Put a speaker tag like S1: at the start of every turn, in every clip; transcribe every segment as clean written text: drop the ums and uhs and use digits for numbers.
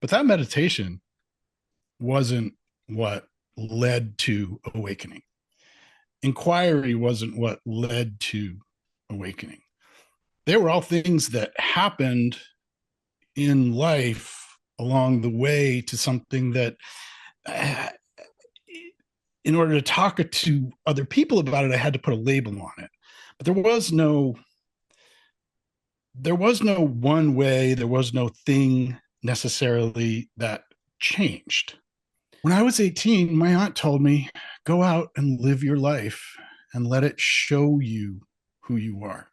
S1: But that meditation wasn't what led to awakening. Inquiry wasn't what led to awakening. They were all things that happened in life along the way to something that, uh, in order to talk to other people about it, I had to put a label on it. But there was no one way, there was no thing necessarily that changed. When I was 18, my aunt told me, go out and live your life and let it show you who you are.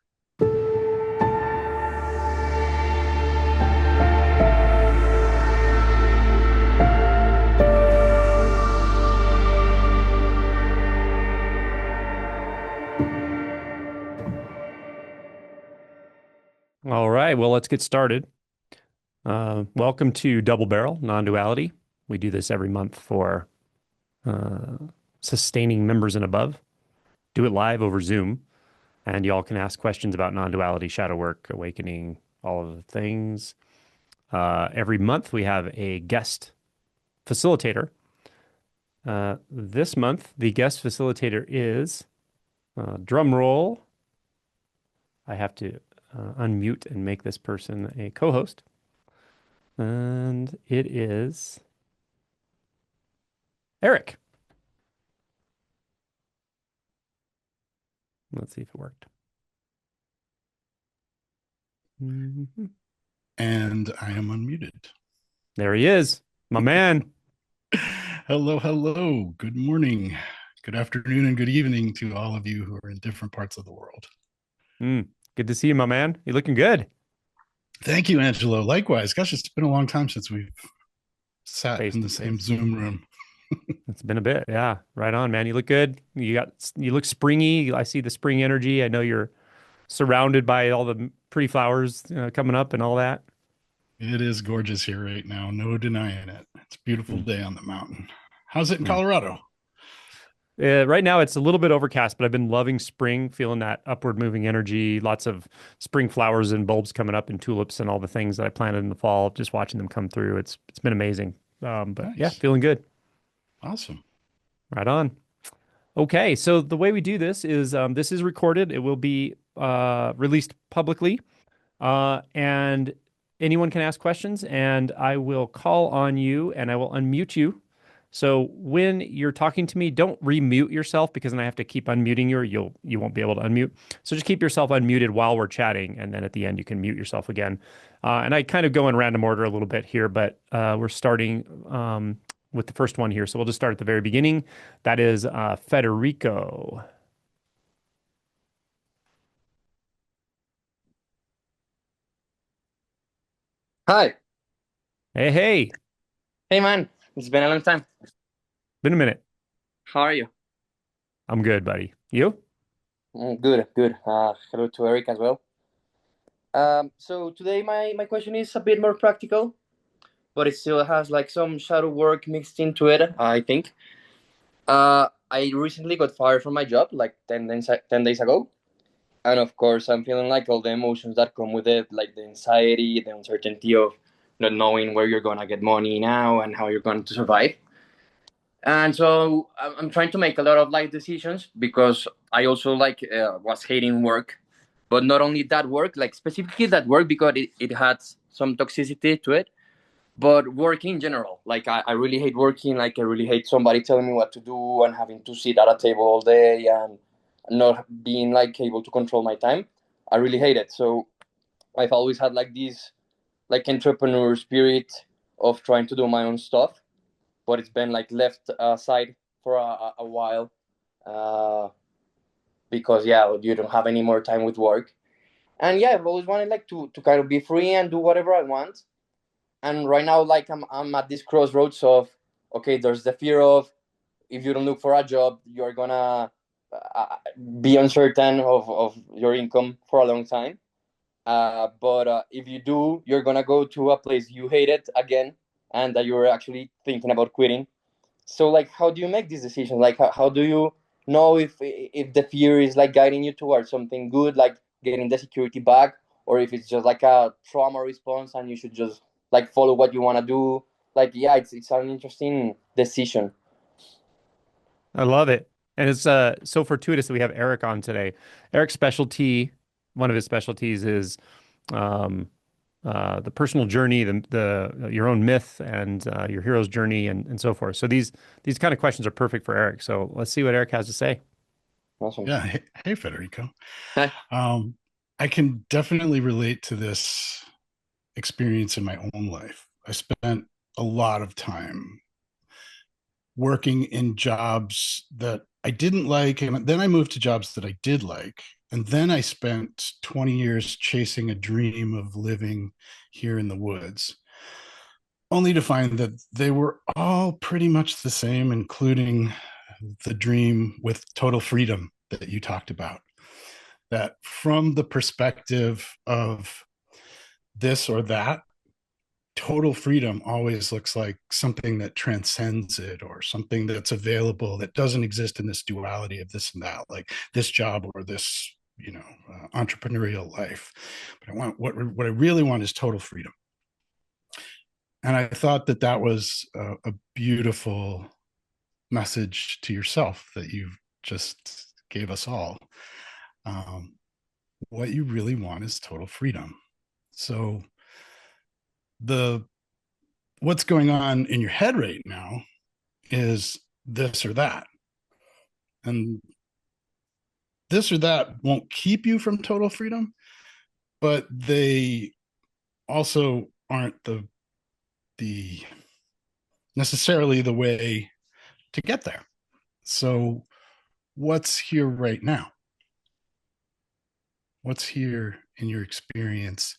S2: All right, well, let's get started. Welcome to Double Barrel Non-Duality. We do this every month for uh, sustaining members and above. Do it live over Zoom, and y'all can ask questions about non-duality, shadow work, awakening, all of the things. Every month we have a guest facilitator. This month, the guest facilitator is, drum roll, I have to unmute and make this person a co-host. And it is Erik. Let's see if it worked. Mhm.
S1: And I am unmuted.
S2: There he is, my man.
S1: Hello, hello. Good morning, good afternoon, and good evening to all of you who are in different parts of the world.
S2: Good to see you, my man. You're looking good.
S1: Thank you, Angelo. Likewise. Gosh, it's been a long time since we've sat
S2: Face
S1: in
S2: to
S1: the same
S2: face.
S1: Zoom room.
S2: It's been a bit. Yeah, right on, man. You look good. You look springy. I see the spring energy. I know you're surrounded by all the pretty flowers coming up and all that.
S1: It is gorgeous here right now. No denying it. It's a beautiful
S2: Mm,
S1: day on the mountain. How's it in
S2: mm.
S1: Colorado?
S2: Right now it's a little bit overcast, but I've been loving spring, feeling that upward moving energy, lots of spring flowers and bulbs coming up and tulips and all the things that I planted in the fall, just watching them come through. It's been amazing. But yeah,
S1: Nice.
S2: feeling good.
S1: Awesome.
S2: Right on. Okay, so the way we do this is recorded. It will be released publicly, and anyone can ask questions, and I will call on you and I will unmute you. So when you're talking to me, don't remute yourself because then I have to keep unmuting you, or you won't be able to unmute. So just keep yourself unmuted while we're chatting, and then at the end you can mute yourself again. And I kind of go in random order a little bit here, but we're starting with the first one here. So we'll just start at the very beginning. That is Federico.
S3: Hi.
S2: Hey, hey,
S3: Hey, man. It's been a long time.
S2: been a minute.
S3: How are you?
S2: I'm good, buddy. You?
S3: Good, good. Hello to Eric as well. So today my question is a bit more practical, but it still has like some shadow work mixed into it, I think. I recently got fired from my job like 10 days ago. And of course, I'm feeling like all the emotions that come with it, like the anxiety, the uncertainty of not knowing where you're going to get money now and how you're going to survive. And so I'm trying to make a lot of life decisions because I also like was hating work, but not only that work, like specifically that work because it had some toxicity to it, but work in general. Like I really hate working. Like I really hate somebody telling me what to do and having to sit at a table all day and not being like able to control my time. I really hate it. So I've always had like this like entrepreneur spirit of trying to do my own stuff, but it's been like left aside for a while uh, because yeah, you don't have any more time with work. And yeah, I've always wanted like to kind of be free and do whatever I want. And right now, like I'm at this crossroads of okay, there's the fear of if you don't look for a job, you're gonna uh, be uncertain of your income for a long time. But if you do, you're gonna go to a place you hate it again, and that you're actually thinking about quitting. So like how do you make this decision? Like how do you know if the fear is like guiding you towards something good, like getting the security back, or if it's just like a trauma response and you should just like follow what you want to do. Like, yeah, it's an interesting decision.
S2: I love it. And it's so fortuitous that we have Erik on today. Erik's specialty, one of his specialties is um, the personal journey, the your own myth and your hero's journey and so forth. So these kind of questions are perfect for Erik. So let's see what Erik has to say.
S3: Awesome.
S1: Yeah. Hey, Federico.
S3: Hi.
S1: I can definitely relate to this experience in my own life. I spent a lot of time working in jobs that I didn't like. And then I moved to jobs that I did like. And then I spent 20 years chasing a dream of living here in the woods, only to find that they were all pretty much the same, including the dream with total freedom that you talked about. That from the perspective of this or that, total freedom always looks like something that transcends it, or something that's available that doesn't exist in this duality of this and that, like this job or this, entrepreneurial life. But I want what I really want is total freedom. And I thought that that was a beautiful message to yourself that you just gave us all. Um, what you really want is total freedom. So the what's going on in your head right now is this or that. And this or that won't keep you from total freedom, but they also aren't the necessarily the way to get there. So what's here right now? What's here in your experience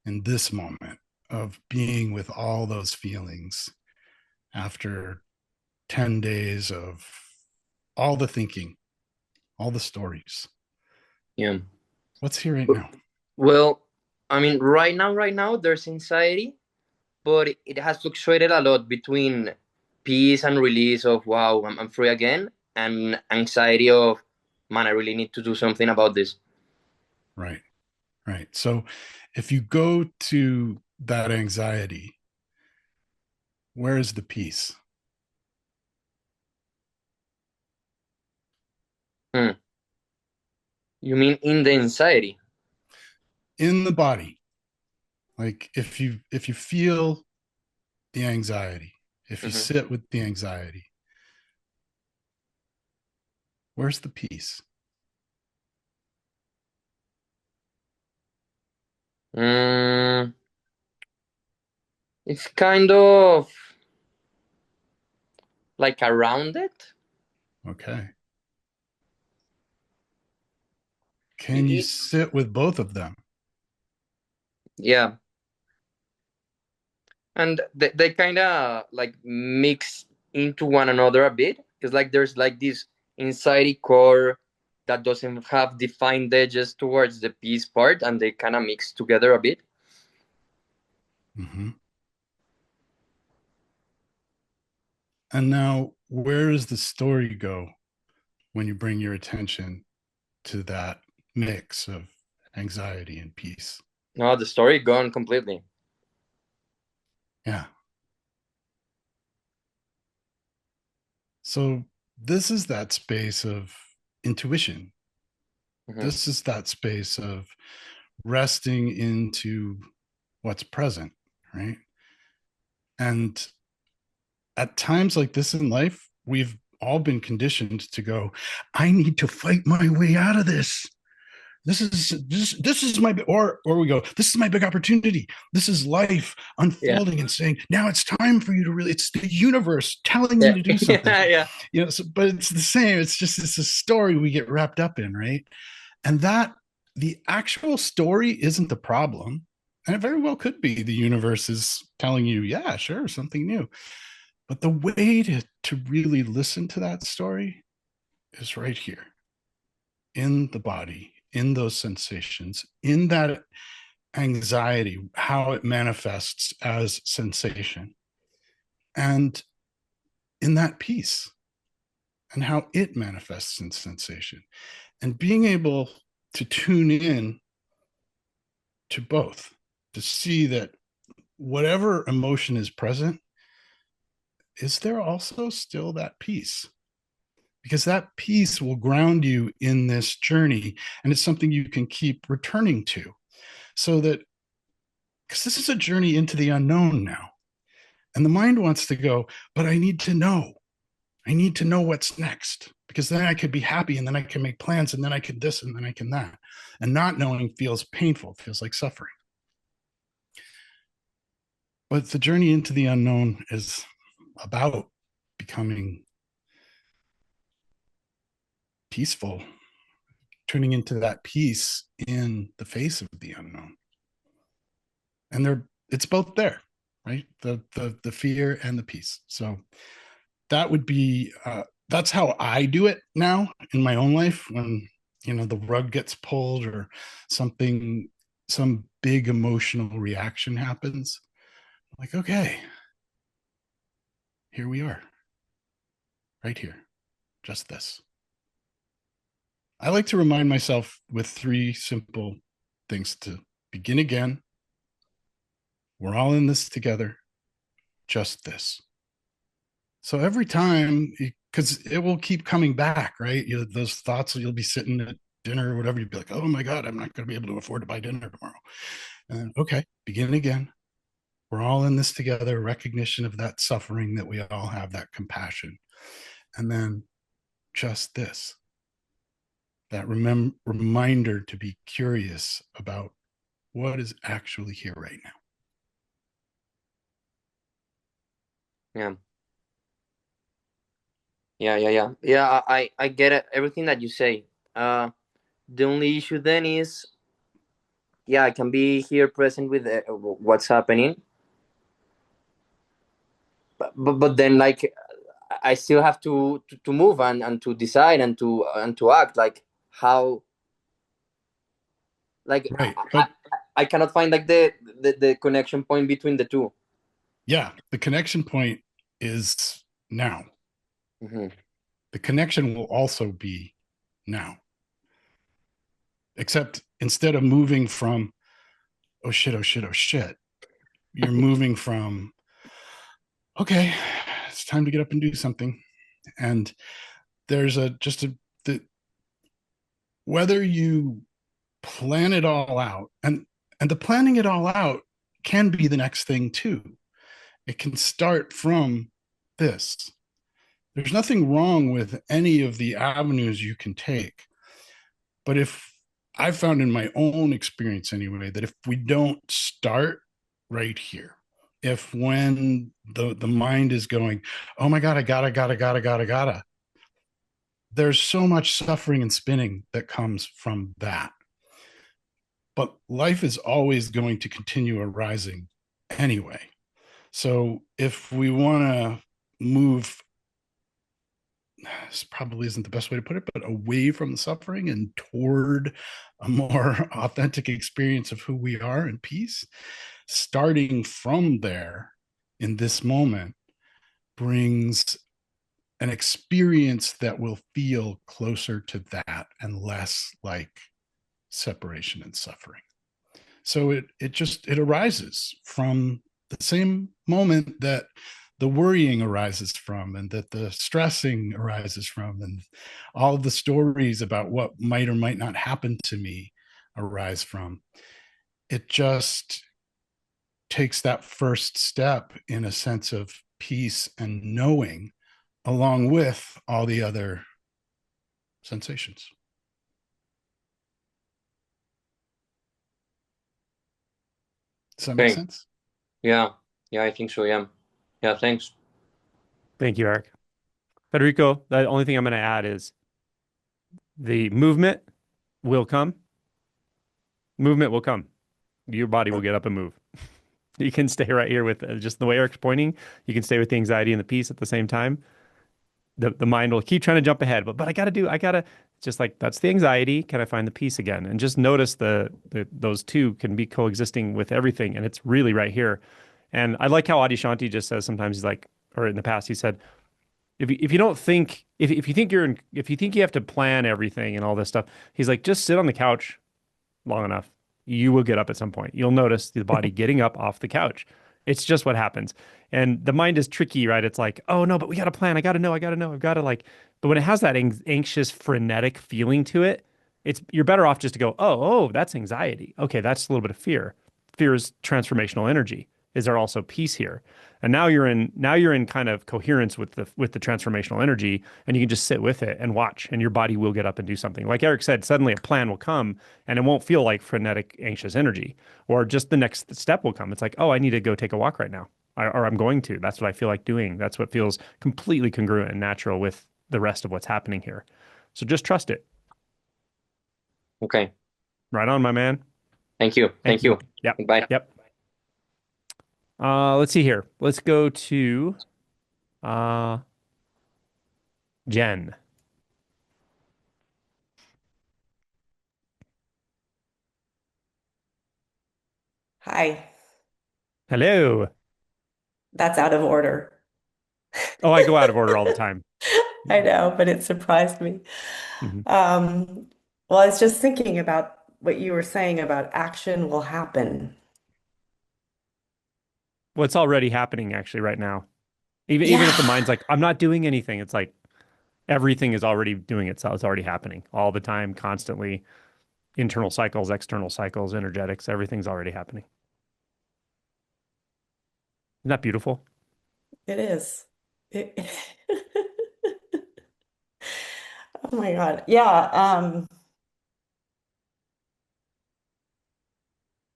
S1: in this moment of being with all those feelings after 10 days of all the thinking, all the stories?
S3: Yeah.
S1: What's here right now?
S3: Well, I mean, right now, there's anxiety, but it has fluctuated a lot between peace and release of wow, I'm free again, and anxiety of man, I really need to do something about this.
S1: Right. Right. So if you go to that anxiety, where is the peace?
S3: Hmm. You mean in the anxiety?
S1: In the body. Like if you feel the anxiety, if you
S3: Mm-hmm.
S1: sit with the anxiety, where's the peace?
S3: Mm, it's kind of like around it.
S1: Okay. Can you
S3: It-
S1: sit with both of them?
S3: yeah, and they kind of like mix into one another a bit because like there's like this anxiety core that doesn't have defined edges towards the peace part, and they kind of mix together a bit.
S1: Mm-hmm. And now, where does the story go when you bring your attention to that mix of anxiety and peace?
S3: No, the story gone completely.
S1: Yeah. So, this is that space of intuition.
S3: Hmm.
S1: This is that space of resting into what's present, right? And at times like this in life, we've all been conditioned to go, I need to fight my way out of this. This is my, or we go, this is my big opportunity. This is life
S3: Yeah,
S1: unfolding and saying, now it's time for you to really, it's the universe telling you
S3: yeah,
S1: to do something.
S3: yeah, yeah.
S1: So, but it's the same. It's just, it's a story we get wrapped up in, right? And that the actual story isn't the problem. And it very well could be the universe is telling you, yeah, sure, something new. But the way to really listen to that story is right here in the body, in those sensations, in that anxiety, how it manifests as sensation, and in that peace and how it manifests in sensation. And being able to tune in to both, to see that whatever emotion is present, is there also still that peace? Because that peace will ground you in this journey, and it's something you can keep returning to. So that, because this is a journey into the unknown now, and the mind wants to go, but I need to know. I need to know what's next, because then I could be happy, and then I can make plans, and then I can this, and then I can that. And not knowing feels painful, feels like suffering. But the journey into the unknown is about becoming peaceful, tuning into that peace in the face of the unknown. And it's both there, right? The fear and the peace. So that would be that's how I do it now in my own life. When the rug gets pulled or some big emotional reaction happens, like, okay, here we are, right here, just this. I like to remind myself with 3 simple things: to begin again, we're all in this together, just this. So every time, because it will keep coming back, right? Those thoughts, you'll be sitting at dinner or whatever, you'd be like, oh my God, I'm not going to be able to afford to buy dinner tomorrow. And okay, begin again. We're all in this together, recognition of that suffering that we all have, that compassion. And then just this, that reminder to be curious about what is actually here right now.
S3: Yeah. Yeah, I get it, everything that you say. The only issue then is, I can be here present with what's happening, but then, like, I still have to move and to decide and to act, like, how, like,
S1: Right.
S3: I cannot find, like, the connection point between the two.
S1: Yeah, the connection point is now.
S3: Mm-hmm.
S1: The connection will also be now. Except instead of moving from, oh shit, oh shit, oh shit, you're moving from, okay, it's time to get up and do something. And there's whether you plan it all out, and the planning it all out can be the next thing too. It can start from this. There's nothing wrong with any of the avenues you can take. But if I've found in my own experience anyway, that if we don't start right here, if when the mind is going, oh my God, I gotta, there's so much suffering and spinning that comes from that. But life is always going to continue arising anyway. So if we want to move, this probably isn't the best way to put it, but away from the suffering and toward a more authentic experience of who we are in peace, starting from there in this moment brings an experience that will feel closer to that and less like separation and suffering. So it arises from the same moment that the worrying arises from, and that the stressing arises from, and all of the stories about what might or might not happen to me arise from. It just takes that first step in a sense of peace and knowing, along with all the other sensations. Does that make
S3: Okay.
S1: sense?
S3: Yeah, I think so. Yeah, thanks.
S2: Thank you, Eric. Federico, the only thing I'm going to add is the movement will come. Movement will come. Your body will get up and move. You can stay right here with just the way Eric's pointing. You can stay with the anxiety and the peace at the same time. The mind will keep trying to jump ahead, but I gotta just, like, that's the anxiety. Can I find the peace again? And just notice those two can be coexisting with everything, and it's really right here. And I like how Adyashanti just says sometimes, he's like, or in the past he said, if you don't think, if you think if you think you have to plan everything and all this stuff, he's like, just sit on the couch long enough, you will get up at some point. You'll notice the body getting up off the couch. It's just what happens. And the mind is tricky, right? It's like, oh no, but we got a plan. I got to know. I got to know. I've got to like, but when it has that anxious, frenetic feeling to it, you're better off just to go, oh, that's anxiety. Okay, that's a little bit of fear. Fear is transformational energy. Is there also peace here? And now you're in kind of coherence with the transformational energy, and you can just sit with it and watch, and your body will get up and do something. Like Eric said, suddenly a plan will come, and it won't feel like frenetic, anxious energy, or just the next step will come. It's like, oh, I need to go take a walk right now, or I'm going to. That's what I feel like doing. That's what feels completely congruent and natural with the rest of what's happening here. So just trust it.
S3: Okay.
S2: Right on, my man.
S3: Thank you.
S2: Thank
S3: Thank
S2: you.
S3: you.
S2: Yep.
S3: Bye.
S2: Yep. Let's see here. Let's go to uh Jen.
S4: Hi,
S2: Hello.
S4: that's out of order.
S2: Oh, I go out of order all the time.
S4: I know, but it surprised me.
S2: Mhm.
S4: Um, well, I was just thinking about what you were saying about action will happen.
S2: What's already happening actually right now. Even if the
S4: Yeah,
S2: mind's like, I'm not doing anything, it's like everything is already doing itself. It's already happening all the time, constantly. Internal cycles, external cycles, energetics, everything's already happening. Isn't that beautiful?
S4: it is. It, oh my God. Yeah,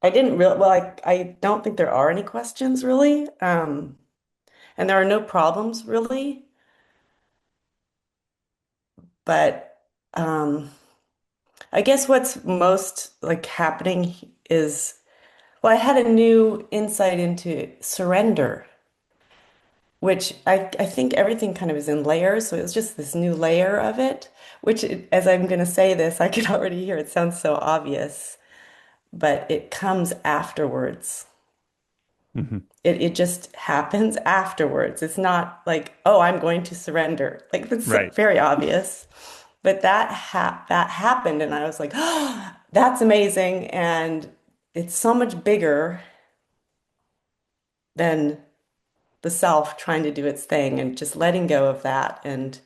S4: I didn't really, well, I don't think there are any questions really. And there are no problems really, but I guess what's most like happening is, well, I had a new insight into surrender, which I think everything kind of is in layers. So it was just this new layer of it, which as I'm going to say this, I can already hear it sounds so obvious, but it comes afterwards.
S2: Hmm.
S4: It just happens afterwards. It's not like, oh, I'm going to surrender. Like that's
S2: Right.
S4: very obvious. But that happened, and I was like, oh, that's amazing. And it's so much bigger than the self trying to do its thing and just letting go of that and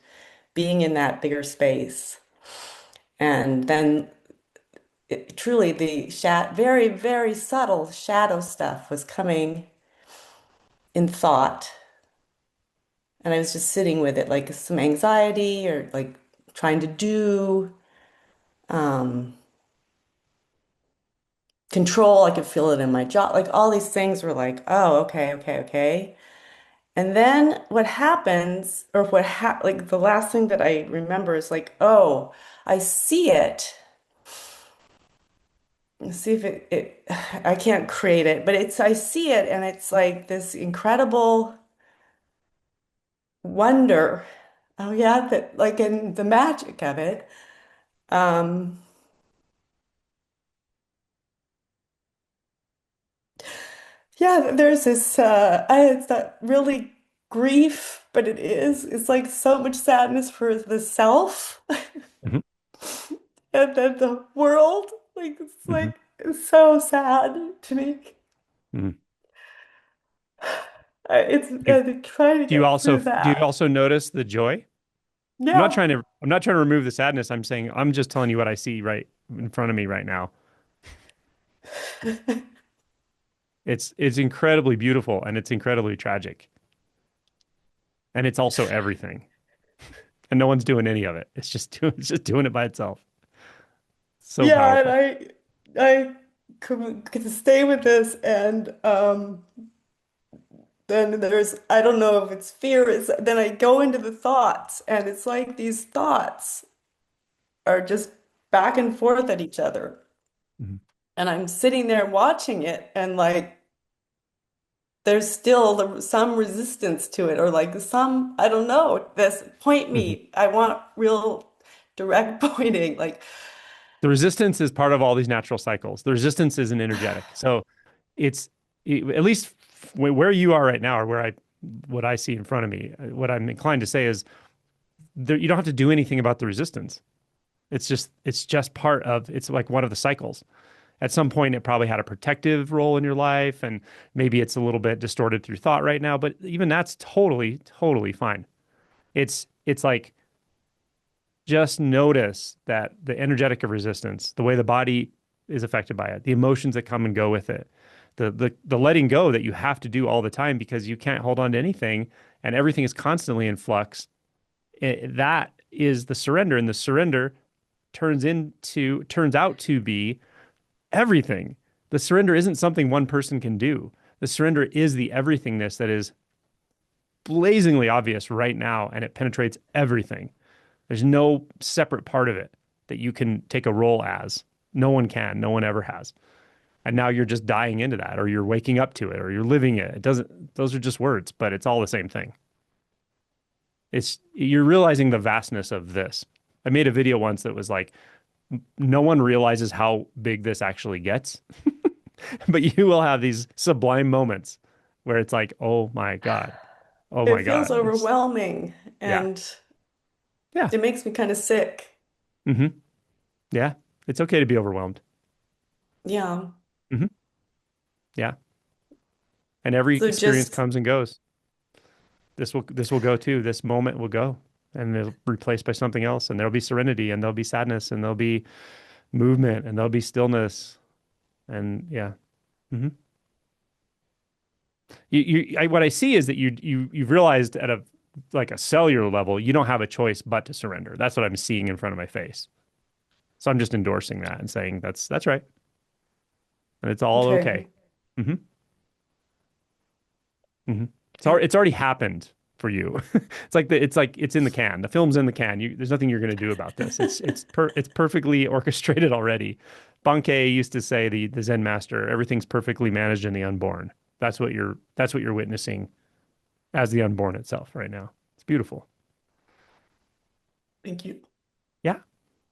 S4: being in that bigger space. And then truly the very, very subtle shadow stuff was coming in thought. And I was just sitting with it, like some anxiety or like trying to do um, control. I could feel it in my jaw. Like all these things were like, oh, okay, okay, okay. And then what happens, or like the last thing that I remember is like, oh, I see it. Let's see if I can't create it, but I see it and it's like this incredible wonder. Oh yeah, that like in the magic of it. Um, yeah, there's this, it's not really grief, but it's like so much sadness for the self
S2: Hmm.
S4: and then the world.
S2: Hmm.
S4: It's so sad to me.
S2: Hmm.
S4: It's
S2: Do,
S4: trying to
S2: do you
S4: get
S2: also
S4: through
S2: do you
S4: that.
S2: also notice the joy?
S4: Yeah.
S2: I'm not trying to remove the sadness. I'm saying I'm just telling you what I see right in front of me right now. It's incredibly beautiful and it's incredibly tragic. And it's also everything. And no one's doing any of it. It's just doing it by itself. So
S4: Yeah, and
S2: powerful.
S4: I could stay with this and then there's I don't know if it's fear, it's then I go into the thoughts and it's like these thoughts are just back and forth at each other.
S2: Mhm.
S4: And I'm sitting there watching it and like there's still some resistance to it or like some I don't know, this point
S2: Mhm.
S4: me. I want real direct pointing like
S2: The resistance is part of all these natural cycles. The resistance is an energetic. So it's at least where you are right now, or what I see in front of me. What I'm inclined to say is you don't have to do anything about the resistance. It's just part of it's like one of the cycles. At some point, it probably had a protective role in your life, and maybe it's a little bit distorted through thought right now, but even that's totally, totally fine. It's like just notice that the energetic of resistance, the way the body is affected by it, the emotions that come and go with it, the letting go that you have to do all the time because you can't hold on to anything and everything is constantly in flux. That is the surrender, and the surrender turns out to be everything. The surrender isn't something one person can do. The surrender is the everythingness that is blazingly obvious right now, and it penetrates everything. There's no separate part of it that you can take a role as. No one can. No one ever has. And now you're just dying into that, or you're waking up to it, or you're living it. It doesn't, those are just words, but it's all the same thing. You're realizing the vastness of this. I made a video once that was like, no one realizes how big this actually gets, but you will have these sublime moments where it's like, oh my God. Oh my
S4: It feels
S2: God.
S4: overwhelming
S2: Yeah.
S4: and
S2: Yeah.
S4: it makes me kind of sick.
S2: Mm-hmm. Yeah. It's okay to be overwhelmed.
S4: Yeah.
S2: Mm-hmm. Yeah. And every
S4: So
S2: experience
S4: just,
S2: comes and goes. This will go too. This moment will go and it'll be replaced by something else. And there'll be serenity and there'll be sadness and there'll be movement and there'll be stillness. And yeah. Mm-hmm. What I see is that you've realized at a like a cellular level, you don't have a choice but to surrender. That's what I'm seeing in front of my face. So I'm just endorsing that and saying that's right. And it's all
S4: okay.
S2: okay. Mm-hmm. Mm-hmm. It's already happened for you. It's in the can. The film's in the can. There's nothing you're going to do about this. It's perfectly orchestrated already. Bankei used to say, the Zen master, everything's perfectly managed in the unborn. That's what you're witnessing as the unborn itself right now. It's beautiful.
S4: Thank you.
S2: Yeah.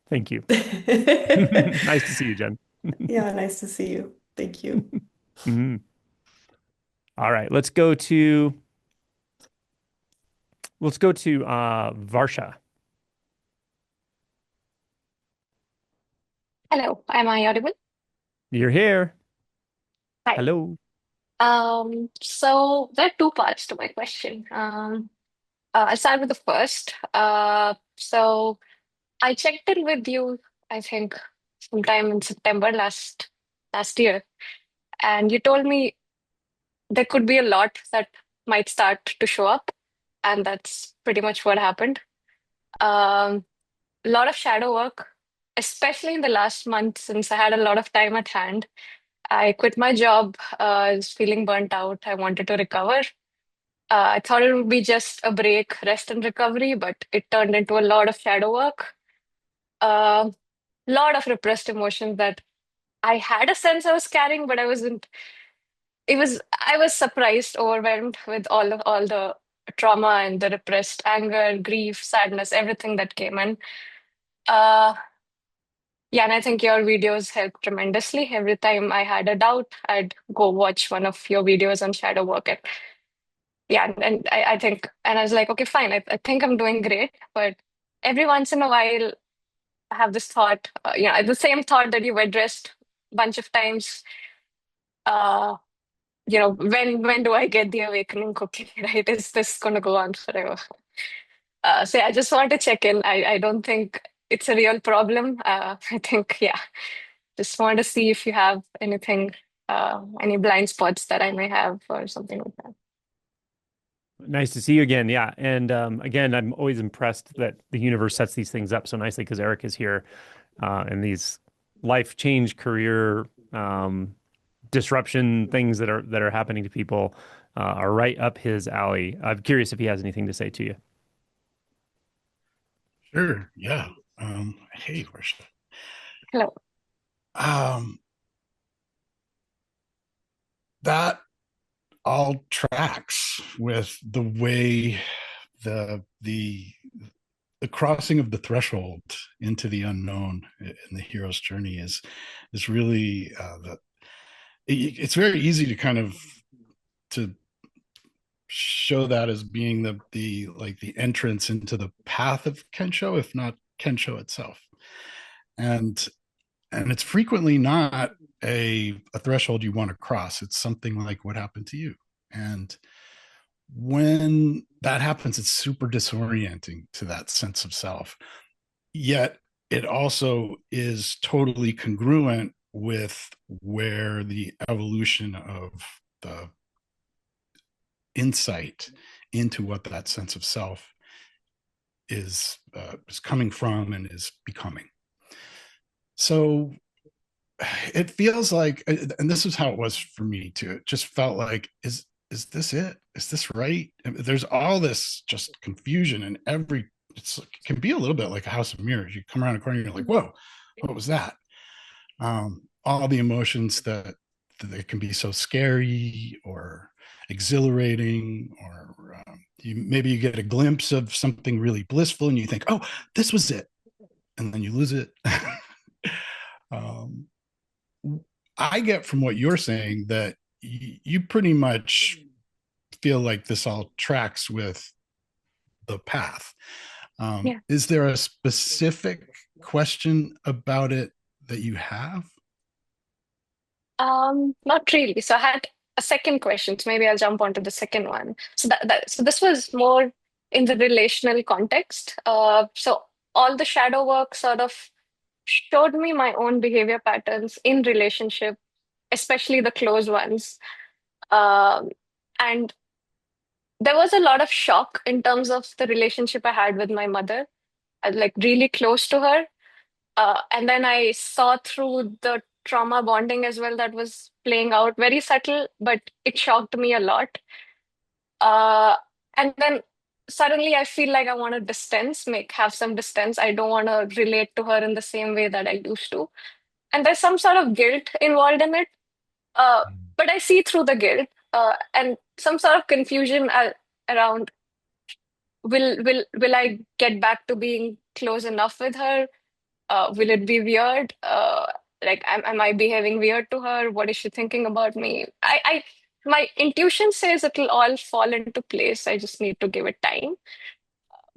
S2: Thank you. Nice to see you, Jen.
S4: Yeah, nice to see you. Thank you.
S2: Mhm. All right, let's go to Varsha.
S5: Hello, am I audible?
S2: You're here.
S5: Hi.
S2: Hello.
S5: So there are two parts to my question. I'll start with the first. So I checked in with you, I think, sometime in September last year, and you told me there could be a lot that might start to show up, and that's pretty much what happened. A lot of shadow work, especially in the last month since I had a lot of time at hand. I quit my job. I was feeling burnt out. I wanted to recover. I thought it would be just a break, rest and recovery, but it turned into a lot of shadow work, a lot of repressed emotions that I had a sense I was carrying, but I wasn't. I was surprised, overwhelmed with all the trauma and the repressed anger, grief, sadness, everything that came in. Uh, yeah, and I think your videos helped tremendously. Every time I had a doubt, I'd go watch one of your videos on shadow work. And yeah, and I think, and I was like, okay, fine. I think I'm doing great. But every once in a while, I have this thought, the same thought that you've addressed a bunch of times. Uh, when do I get the awakening cookie, right? Is this going to go on forever? So yeah, I just want to check in. I don't think it's a real problem. I think, yeah, just want to see if you have anything, any blind spots that I may have or something like that.
S2: Nice to see you again. Yeah. And again, I'm always impressed that the universe sets these things up so nicely because Erik is here and these life change, career disruption things that are happening to people are right up his alley. I'm curious if he has anything to say to you.
S1: Sure. Yeah. Hey, Varsha.
S5: Hello.
S1: That all tracks with the way the crossing of the threshold into the unknown in the hero's journey is really it's very easy to kind of to show that as being the entrance into the path of Kensho, if not Kensho itself. And And it's frequently not a threshold you want to cross. It's something like what happened to you. And when that happens, it's super disorienting to that sense of self. Yet it also is totally congruent with where the evolution of the insight into what that sense of self is coming from and is becoming. So it feels like, and this is how it was for me too. It just felt like, is this it? Is this right? There's all this just confusion, and it can be a little bit like a house of mirrors. You come around a corner, and you're like, whoa, what was that? All the emotions that they can be so scary or exhilarating, or maybe you get a glimpse of something really blissful and you think, oh, this was it, and then you lose it. I get from what you're saying that you pretty much feel like this all tracks with the path.
S5: Yeah.
S1: Is there a specific question about it that you have?
S5: Not really. So I had a second question, so maybe I'll jump onto the second one. So this was more in the relational context. So all the shadow work sort of showed me my own behavior patterns in relationship, especially the close ones. Um, and there was a lot of shock in terms of the relationship I had with my mother. I was like really close to her. And then I saw through the trauma bonding as well that was playing out, very subtle, but it shocked me a lot. Uh, and then suddenly I feel like I want to have some distance. I don't want to relate to her in the same way that I used to. And there's some sort of guilt involved in it. Uh, but I see through the guilt, and some sort of confusion around, will I get back to being close enough with her? Will it be weird? Like, am I behaving weird to her? What is she thinking about me? My intuition says it'll all fall into place. I just need to give it time.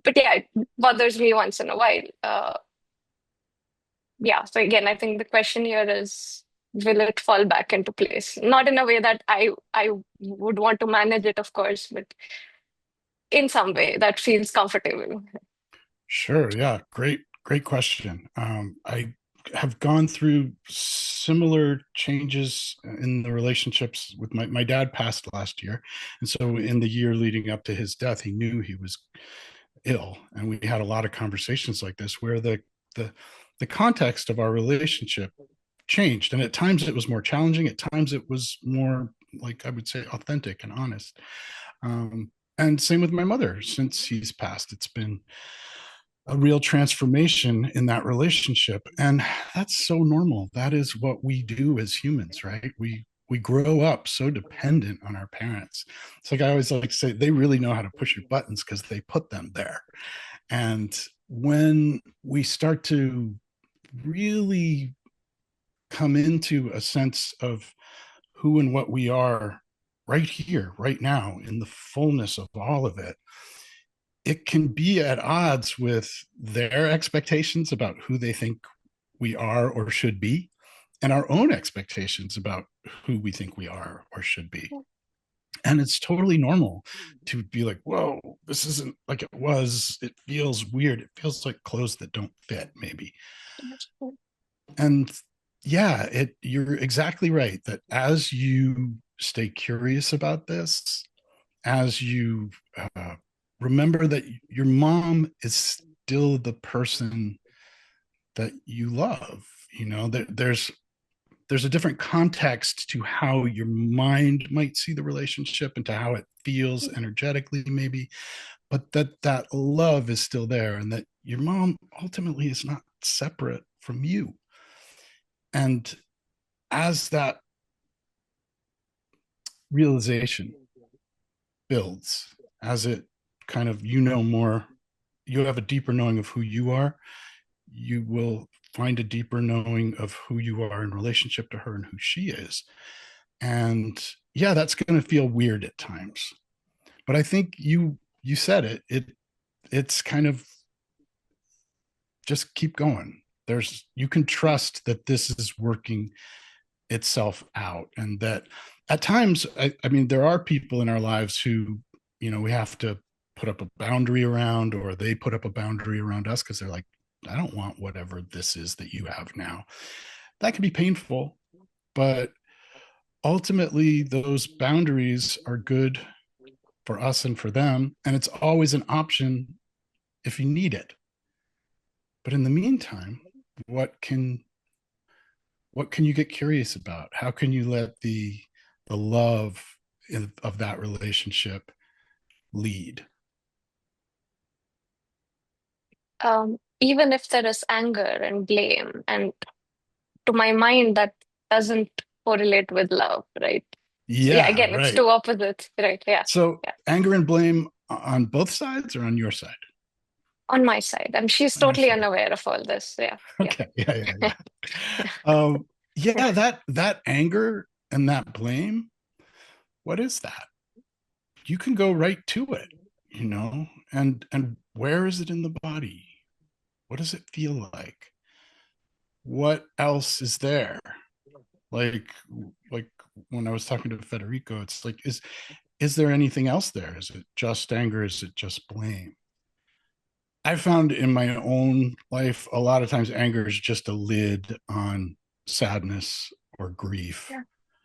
S5: But yeah, it bothers me once in a while. Yeah. So again, I think the question here is, will it fall back into place? Not in a way that I would want to manage it, of course, but in some way that feels comfortable.
S1: Sure. Yeah. Great question. I have gone through similar changes in the relationships with my dad passed last year. And so in the year leading up to his death, he knew he was ill. And we had a lot of conversations like this where the context of our relationship changed. And at times it was more challenging. At times it was more, like I would say, authentic and honest. And same with my mother. Since he's passed, it's been a real transformation in that relationship. And that's so normal. That is what we do as humans, right? We grow up so dependent on our parents. It's like I always like to say, they really know how to push your buttons because they put them there. And when we start to really come into a sense of who and what we are right here, right now, in the fullness of all of it, it can be at odds with their expectations about who they think we are or should be, and our own expectations about who we think we are or should be. And it's totally normal to be like, whoa, this isn't like it was. It feels weird. It feels like clothes that don't fit, maybe. And yeah, you're exactly right that as you stay curious about this, as you remember that your mom is still the person that you love, there's a different context to how your mind might see the relationship and to how it feels energetically, maybe, but that love is still there, and that your mom ultimately is not separate from you. And as that realization builds, as it kind of, more, you have a deeper knowing of who you are, you will find a deeper knowing of who you are in relationship to her and who she is. And yeah, that's going to feel weird at times, but I think you said it's kind of just keep going. You can trust that this is working itself out, and that at times, I mean, there are people in our lives who, we have to put up a boundary around, or they put up a boundary around us because they're like, I don't want whatever this is that you have now. That can be painful, but ultimately those boundaries are good for us and for them, and it's always an option if you need it. But in the meantime, what can you get curious about? How can you let the love of that relationship lead?
S5: Even if there is anger and blame, and to my mind, that doesn't correlate with love, right? So yeah,
S1: Yeah,
S5: again, it's
S1: right.
S5: two opposites, right? Yeah,
S1: So
S5: yeah.
S1: anger and blame on both sides or on your side?
S5: On my side, and she's
S1: On your
S5: totally
S1: side.
S5: unaware of all this. Yeah, yeah.
S1: Okay. Yeah. Yeah, that anger and that blame, what is that? You can go right to it, and where is it in the body? What does it feel like? What else is there? Like like when I was talking to Federico, it's like, is there anything else there? Is it just anger? Is it just blame? I found in my own life, a lot of times anger is just a lid on sadness or grief.
S5: Yeah,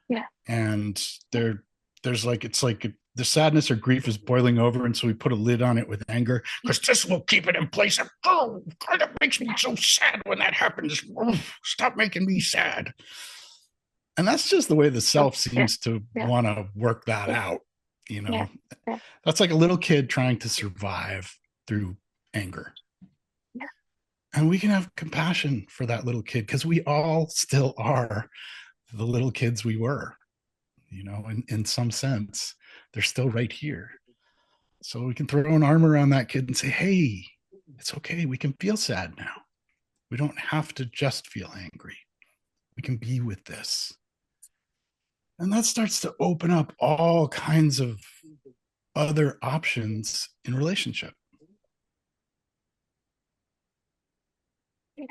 S5: yeah.
S1: And there's like, it's like the sadness or grief is boiling over. And so we put a lid on it with anger because this will keep it in place. And, oh, God, it makes me so sad when that happens. Oh, stop making me sad. And that's just the way the
S5: Oh,
S1: self
S5: yeah,
S1: seems to
S5: yeah,
S1: want to work that
S5: yeah,
S1: out.
S5: yeah, yeah,
S1: That's like a little kid trying to survive through anger.
S5: yeah.
S1: And we can have compassion for that little kid because we all still are the little kids we were, in some sense. They're still right here. So we can throw an arm around that kid and say, hey, it's okay. We can feel sad now. We don't have to just feel angry. We can be with this. And that starts to open up all kinds of other options in relationship.
S5: Yeah.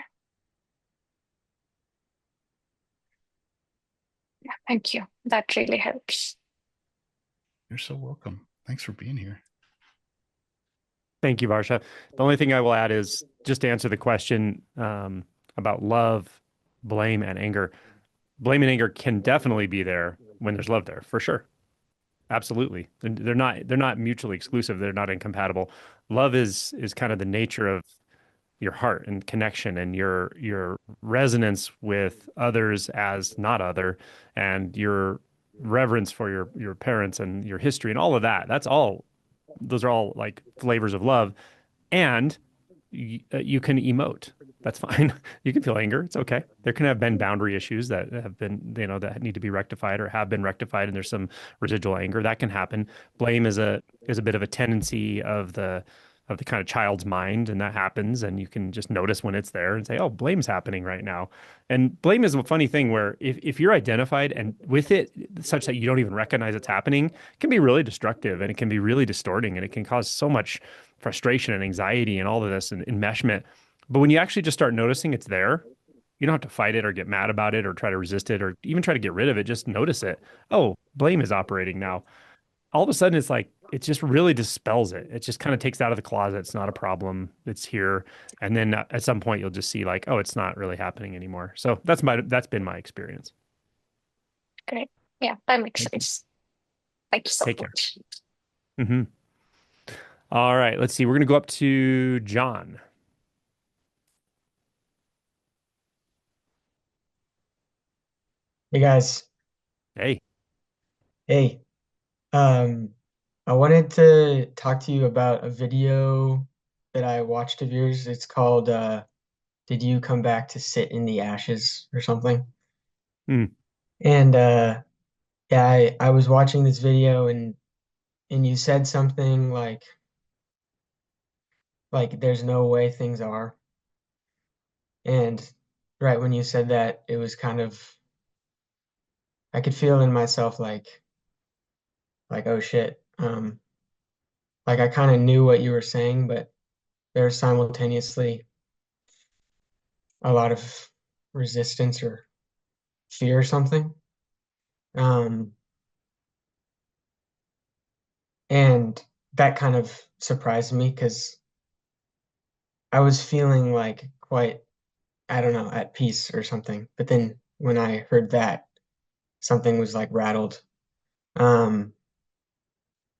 S5: Yeah, thank you. That really helps.
S1: You're so welcome. Thanks for being here.
S2: Thank you, Varsha. The only thing I will add is just to answer the question about love, blame, and anger. Blame and anger can definitely be there when there's love there, for sure. Absolutely. And they're not mutually exclusive. They're not incompatible. Love is kind of the nature of your heart and connection and your resonance with others as not other, and your reverence for your parents and your history and all of that. Those are all like flavors of love. And you can emote. That's fine. You can feel anger. It's okay. There can have been boundary issues that have been, that need to be rectified or have been rectified, and there's some residual anger that can happen. Blame is a bit of a tendency of the kind of child's mind, and that happens, and you can just notice when it's there and say, oh, blame's happening right now. And blame is a funny thing where if you're identified and with it such that you don't even recognize it's happening, it can be really destructive, and it can be really distorting, and it can cause so much frustration and anxiety and all of this and enmeshment. But when you actually just start noticing it's there, you don't have to fight it or get mad about it or try to resist it or even try to get rid of it. Just notice it. Oh, blame is operating now. All of a sudden, it's like, it just really dispels it. It just kind of takes it out of the closet. It's not a problem. It's here. And then at some point, you'll just see like, oh, it's not really happening anymore. So that's been my experience.
S5: Great. Yeah, that makes sense. Thank you so
S2: Take care.
S5: much.
S2: Mm-hmm. All right. Let's see. We're going to go up to John.
S6: Hey guys.
S2: Hey.
S6: Hey. Um, I wanted to talk to you about a video that I watched of yours. It's called Did You Come Back to Sit in the Ashes or something?
S2: Mm.
S6: And yeah, I was watching this video and you said something like there's no way things are. And right when you said that, it was kind of I could feel in myself like oh shit. Like I kind of knew what you were saying, but there's simultaneously a lot of resistance or fear or something. Um, and that kind of surprised me because I was feeling like quite, I don't know, at peace or something. But then when I heard that, something was like rattled. Um,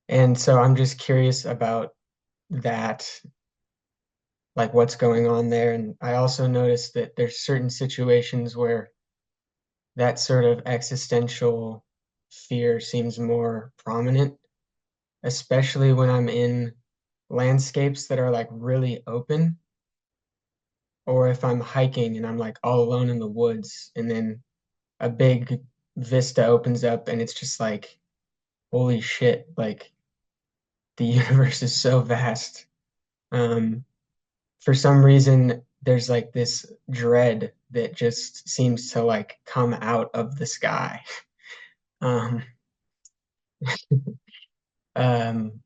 S6: and so I'm just curious about that, like what's going on there. And I also noticed that there's certain situations where that sort of existential fear seems more prominent, especially when I'm in landscapes that are like really open, or if I'm hiking and I'm like all alone in the woods and then a big vista opens up and it's just like, holy shit, like the universe is so vast. Um, for some reason, there's like this dread that just seems to like come out of the sky. Um, um,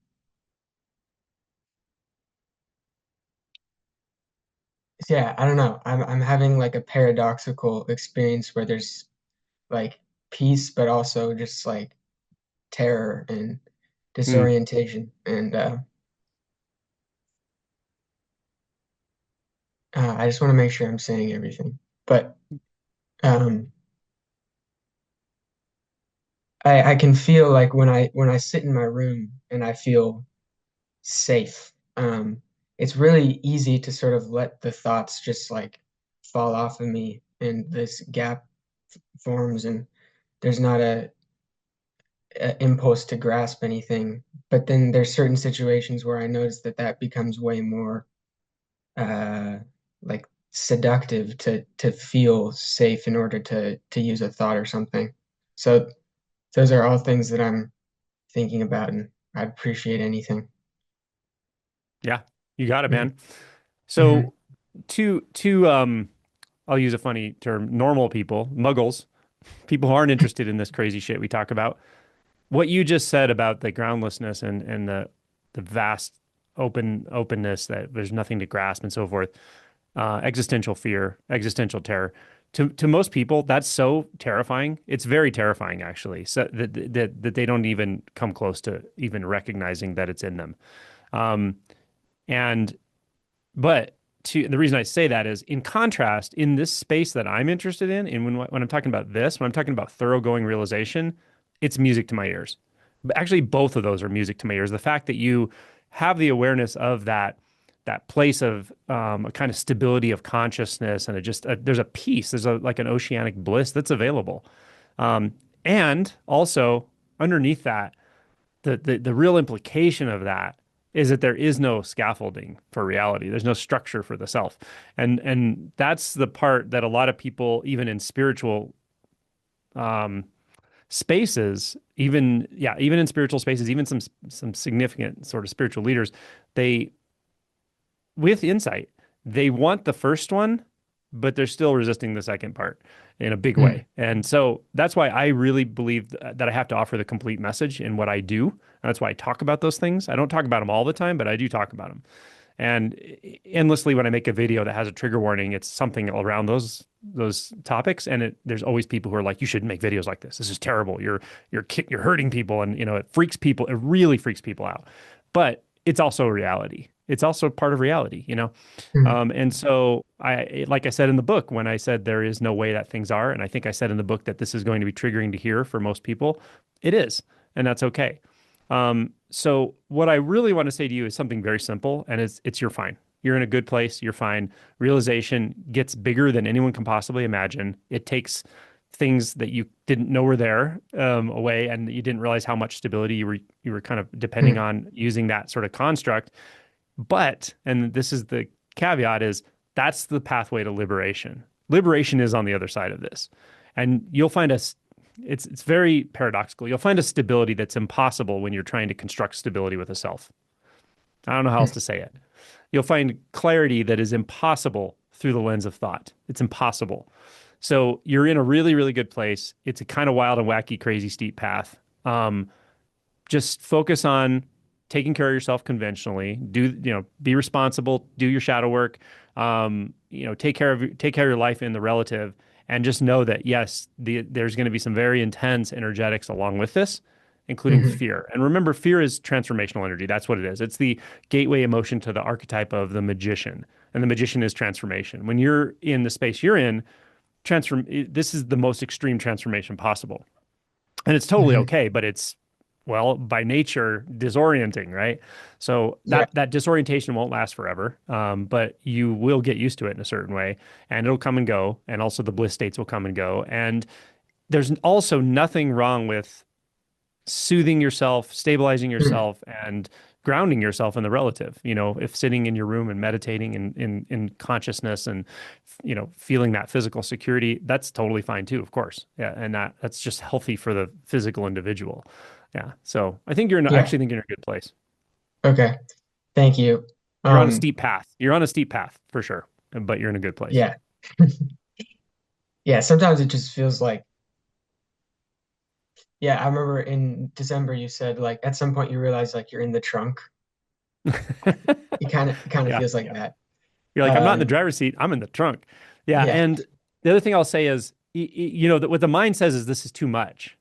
S6: so yeah, I don't know. I'm having like a paradoxical experience where there's like peace, but also just like terror and
S2: Hmm.
S6: disorientation. And I just want to make sure I'm saying everything. But um, I can feel like when I sit in my room and I feel safe, it's really easy to sort of let the thoughts just like fall off of me, and this gap forms, and there's not a impulse to grasp anything. But then there's certain situations where I notice that that becomes way more uh, like seductive to feel safe in order to use a thought or something. So those are all things that I'm thinking about, and I'd appreciate anything.
S2: Yeah, you got it,
S6: Mm-hmm.
S2: man. So to I'll use a funny term, normal people, muggles, people who aren't interested in this crazy shit we talk about. What you just said about the groundlessness and the vast openness that there's nothing to grasp and so forth, existential fear, existential terror. To most people, that's so terrifying. It's very terrifying, actually, so that they don't even come close to even recognizing that it's in them. Um, and but the reason I say that is in contrast, in this space that I'm interested in, and when I'm talking about this, when I'm talking about thoroughgoing realization, it's music to my ears. But actually, both of those are music to my ears. The fact that you have the awareness of that place of a kind of stability of consciousness, and there's a peace, there's a like an oceanic bliss that's available, um, and also underneath that the real implication of that is that there is no scaffolding for reality. There's no structure for the self. And that's the part that a lot of people, even in spiritual um, spaces, even in spiritual spaces, even some significant sort of spiritual leaders, they with insight, they want the first one, but they're still resisting the second part in a big
S6: Mm-hmm.
S2: way. And so that's why I really believe that I have to offer the complete message in what I do. And that's why I talk about those things. I don't talk about them all the time, but I do talk about them. And endlessly, when I make a video that has a trigger warning, it's something around those topics. And there's always people who are like, "You shouldn't make videos like this. This is terrible. You're hurting people, and it freaks people. It really freaks people out." But it's also a reality. It's also part of reality. And so like I said in the book, when I said there is no way that things are, and I think I said in the book that this is going to be triggering to hear for most people, it is, and that's okay. So what I really want to say to you is something very simple, and it's you're fine. You're in a good place. You're fine. Realization gets bigger than anyone can possibly imagine. It takes things that you didn't know were there away, and you didn't realize how much stability you were kind of depending
S6: Mm-hmm.
S2: on using that sort of construct. But, and this is the caveat, is that's the pathway to liberation. Liberation is on the other side of this. And you'll find it's very paradoxical. You'll find a stability that's impossible when you're trying to construct stability with a self. I don't know how else to say it. You'll find clarity that is impossible through the lens of thought. It's impossible. So you're in a really, really good place. It's a kind of wild and wacky, crazy, steep path. Just focus on taking care of yourself conventionally, be responsible, do your shadow work, take care of your life in the relative, and just know that yes, there's going to be some very intense energetics along with this, including
S6: Hmm.
S2: fear. And remember, fear is transformational energy. That's what it is. It's the gateway emotion to the archetype of the magician, and the magician is transformation. When you're in the space you're in, this is the most extreme transformation possible. And it's totally
S6: Hmm.
S2: okay, but it's, well, by nature, disorienting, right? So
S6: Yeah.
S2: that disorientation won't last forever, but you will get used to it in a certain way, and it'll come and go, and also the bliss states will come and go. And there's also nothing wrong with soothing yourself, stabilizing
S6: Mm.
S2: yourself, and grounding yourself in the relative. If sitting in your room and meditating in consciousness and feeling that physical security, that's totally fine too, of course. Yeah, and that's just healthy for the physical individual. Yeah. So I
S6: Yeah.
S2: actually think you're in a good place.
S6: Okay. Thank you.
S2: You're on a
S6: Um,
S2: steep path. You're on a steep path for sure, but you're in a good place.
S6: yeah. Yeah, sometimes it just feels like, yeah, I remember in December you said like at some point you realize like you're in the trunk. It kind of
S2: Yeah.
S6: feels like that.
S2: You're like, I'm not in the
S6: Um,
S2: driver's seat. I'm in the trunk. Yeah.
S6: yeah.
S2: And the other thing I'll say is, that what the mind says is this is too much.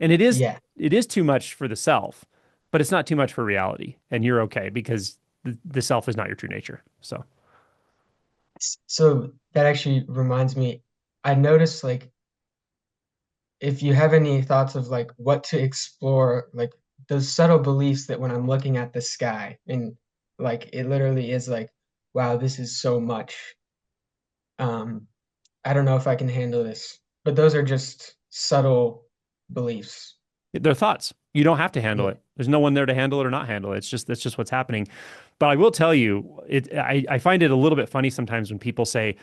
S2: And
S6: Yeah.
S2: it is too much for the self, but it's not too much for reality. And you're okay because the self is not your true nature. So
S6: So that actually reminds me, I noticed like if you have any thoughts of like what to explore, like those subtle beliefs that when I'm looking at the sky and like it literally is like, wow, this is so much. Um, I don't know if I can handle this, but those are just subtle beliefs.
S2: they're thoughts. You don't have to handle
S6: Yeah.
S2: it. There's no one there to handle it or not handle it. That's just what's happening. But I will tell you, I find it a little bit funny sometimes when people say,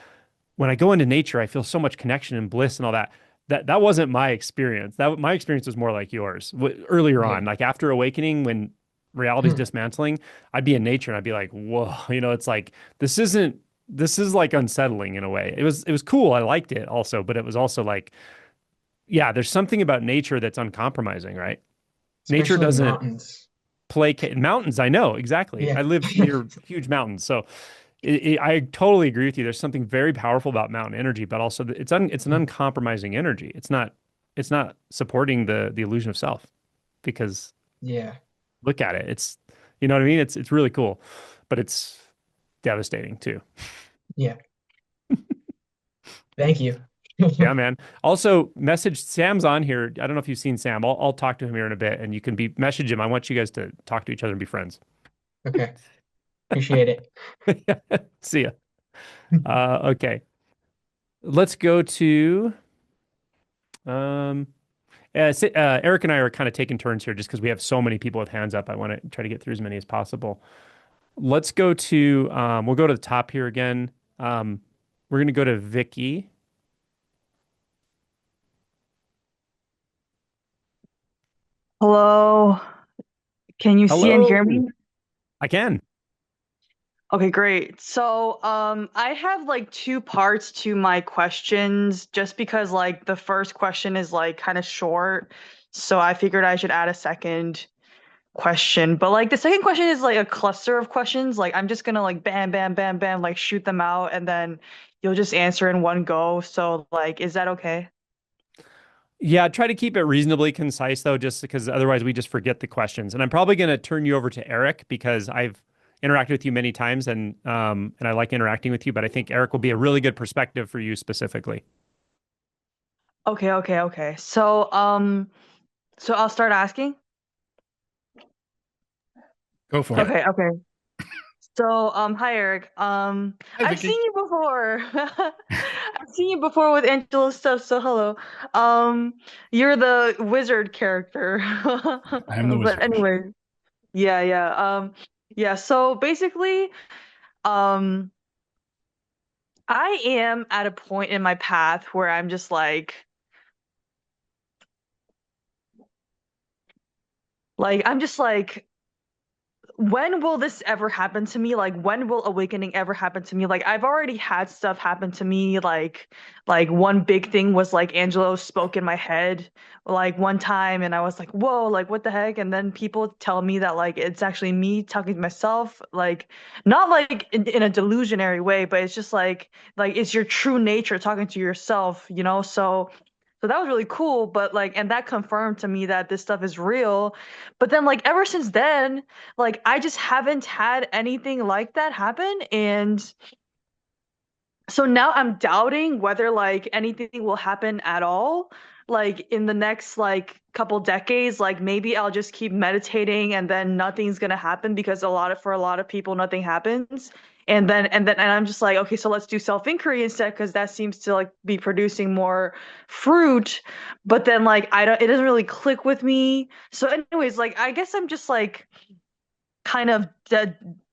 S2: when I go into nature, I feel so much connection and bliss and all that. That wasn't my experience. My experience was more like yours. Earlier
S6: Yeah.
S2: on, like after awakening, when reality's
S6: Hmm.
S2: dismantling, I'd be in nature and I'd be like, whoa, it's like this is like unsettling in a way. It was cool. I liked it also, but it was also like, yeah, there's something about nature that's uncompromising, right? Nature
S6: Especially
S2: doesn't
S6: mountains.
S2: placate mountains. I know exactly.
S6: Yeah.
S2: I live near huge mountains, so I totally agree with you. There's something very powerful about mountain energy, but also it's an uncompromising energy. It's not supporting the illusion of self, because
S6: Yeah.
S2: look at it. You know what I mean? It's really cool, but it's devastating too.
S6: Yeah. Thank you.
S2: Yeah, man. Also, message Sam's on here. I don't know if you've seen Sam. I'll talk to him here in a bit, and you can message him. I want you guys to talk to each other and be friends.
S6: Okay. Appreciate it.
S2: See ya. Okay. Let's go to um Eric and I are kind of taking turns here just because we have so many people with hands up. I want to try to get through as many as possible. Let's go to we'll go to the top here again. We're gonna go to Vicky.
S7: Hello, can you see and hear
S2: Hello.
S7: me?
S2: I can.
S7: Okay, great. So, I have like two parts to my questions just because like the first question is like kind of short. So I figured I should add a second question. But like the second question is like a cluster of questions. Like I'm just gonna like bam, bam, bam, bam, like shoot them out and then you'll just answer in one go. So like, is that okay?
S2: Yeah, try to keep it reasonably concise though, just because otherwise we just forget the questions. And I'm probably going to turn you over to Eric because I've interacted with you many times and I like interacting with you, but I think Eric will be a really good perspective for you specifically.
S7: Okay, okay, okay. So I'll start asking.
S1: Go for it.
S7: Okay, okay. So, hi Eric.
S1: Hi,
S7: I've
S1: Vicky.
S7: seen you before. I've seen you before with Angela's stuff, so hello. Um, you're the wizard character.
S1: I am the
S7: But
S1: wizard.
S7: anyway, yeah, yeah. Yeah, so basically, um, I am at a point in my path where I'm just like I'm just when will this ever happen to me? Like, when will awakening ever happen to me? Like, I've already had stuff happen to me. Like one big thing was like Angelo spoke in my head like one time, and I was like, whoa, like what the heck? And then people tell me that like it's actually me talking to myself, like not like in a delusionary way, but it's just like it's your true nature talking to yourself, you know? So that was really cool, but like, and that confirmed to me that this stuff is real. But then, like, ever since then, like, I just haven't had anything like that happen. And so now I'm doubting whether like anything will happen at all, like in the next like couple decades. Like maybe I'll just keep meditating and then nothing's gonna happen because for a lot of people nothing happens. And I'm just like, okay, so let's do self-inquiry instead because that seems to like be producing more fruit. But then like it doesn't really click with me. So anyways, like I guess I'm just like kind of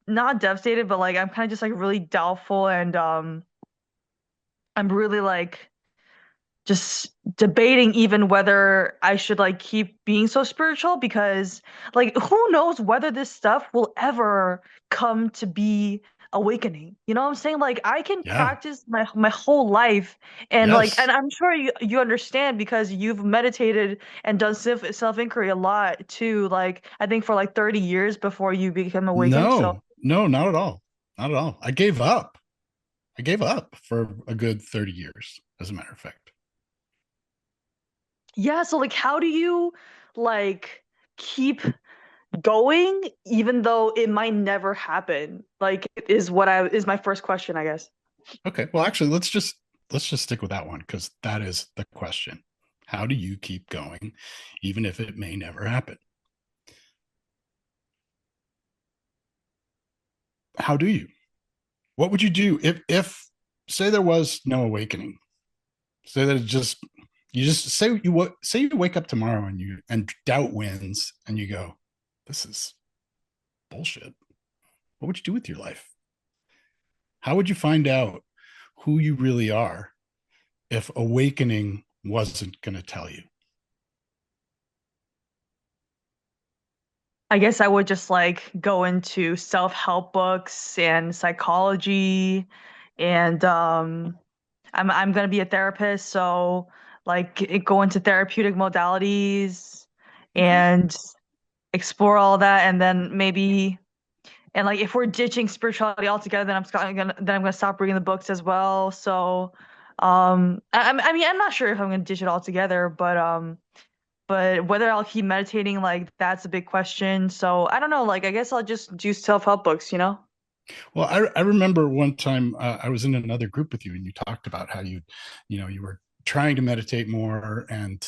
S7: not devastated, but like I'm kind of just like really doubtful and I'm really like just debating even whether I should like keep being so spiritual because like who knows whether this stuff will ever come to be awakening. You know what I'm saying? Like I can
S1: Yeah.
S7: practice my whole life and like
S1: Yes.
S7: and I'm sure you understand because you've meditated and done self-inquiry a lot too. Like I think for like 30 years before you became awakened. So
S1: No, not at all. Not at all. I gave up. I gave up for a good 30 years, as a matter of fact.
S7: yeah, so like how do you like keep going even though it might never happen? Like is my first question, I guess.
S1: Okay. Well, actually, let's just stick with that one because that is the question. How do you keep going, even if it may never happen? How do you? What would you do if say there was no awakening? Say that it just you just say you wake up tomorrow and doubt wins and you go, this is bullshit. What would you do with your life? How would you find out who you really are if awakening wasn't going to tell you?
S7: I guess I would just like go into self-help books and psychology and I'm gonna be a therapist, so like go into therapeutic modalities
S1: Okay.
S7: and explore all that and then maybe and like if we're ditching spirituality altogether then I'm gonna stop reading the books as well. So I mean I'm not sure if I'm gonna ditch it altogether, but whether I'll keep meditating, like that's a big question. So I don't know. Like I guess I'll just do self-help books, you know?
S1: Well, I remember one time I was in another group with you, and you talked about how you were trying to meditate more, and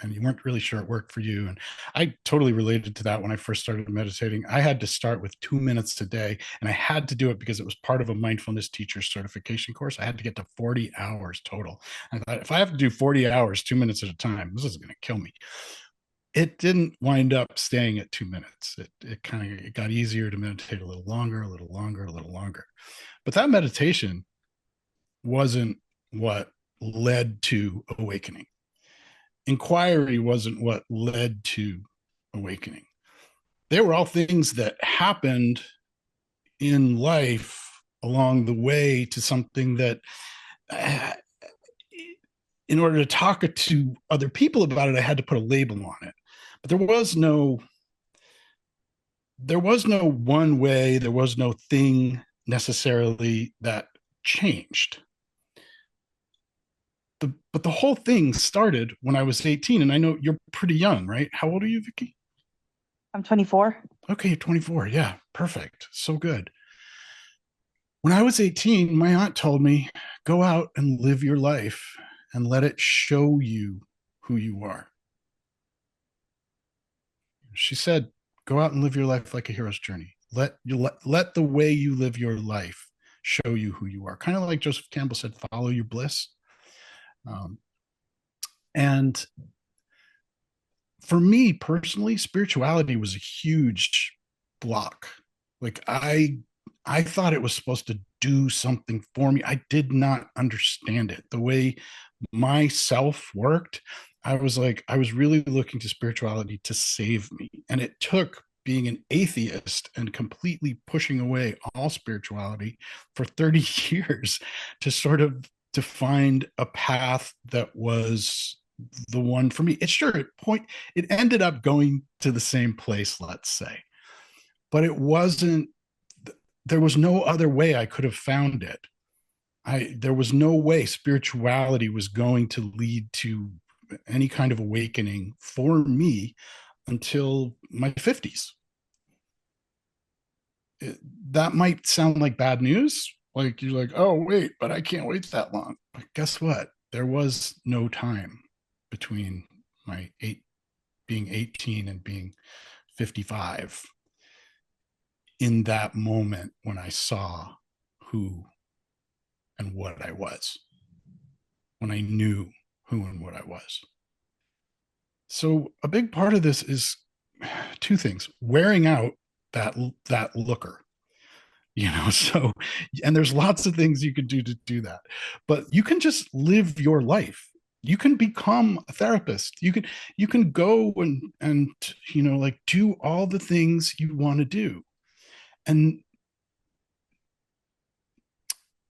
S1: you weren't really sure it worked for you. And I totally related to that when I first started meditating. I had to start with 2 minutes a day, and I had to do it because it was part of a mindfulness teacher certification course. I had to get to 40 hours total. I thought if I have to do 40 hours, 2 minutes at a time, this is going to kill me. It didn't wind up staying at 2 minutes. It kind of it got easier to meditate a little longer, a little longer, a little longer. But that meditation wasn't what led to awakening. Inquiry wasn't what led to awakening. They were all things that happened in life along the way to something that in order to talk to other people about it, I had to put a label on it. But there was no one way, there was no thing necessarily that changed. But the whole thing started when I was 18, and I know you're pretty young, right? How old are you, Vicky?
S7: I'm 24.
S1: Okay, you're 24. Yeah, perfect. So good. When I was 18, my aunt told me, go out and live your life and let it show you who you are. She said, go out and live your life like a hero's journey. Let the way you live your life show you who you are. Kind of like Joseph Campbell said, follow your bliss. And for me personally, spirituality was a huge block. Like I thought it was supposed to do something for me. I did not understand it. The way my self worked, I was really looking to spirituality to save me. And it took being an atheist and completely pushing away all spirituality for 30 years to sort of to find a path that was the one for me. It ended up going to the same place, let's say, but it wasn't, there was no other way I could have found it. There was no way spirituality was going to lead to any kind of awakening for me until my 50s. That might sound like bad news. Like you're like, oh, wait, but I can't wait that long. But guess what? There was no time between being 18 and being 55 in that moment when I saw who and what I was, when I knew who and what I was. So a big part of this is two things: wearing out that looker, so, and there's lots of things you can do to do that, but you can just live your life. You can become a therapist. You can go and like do all the things you want to do. And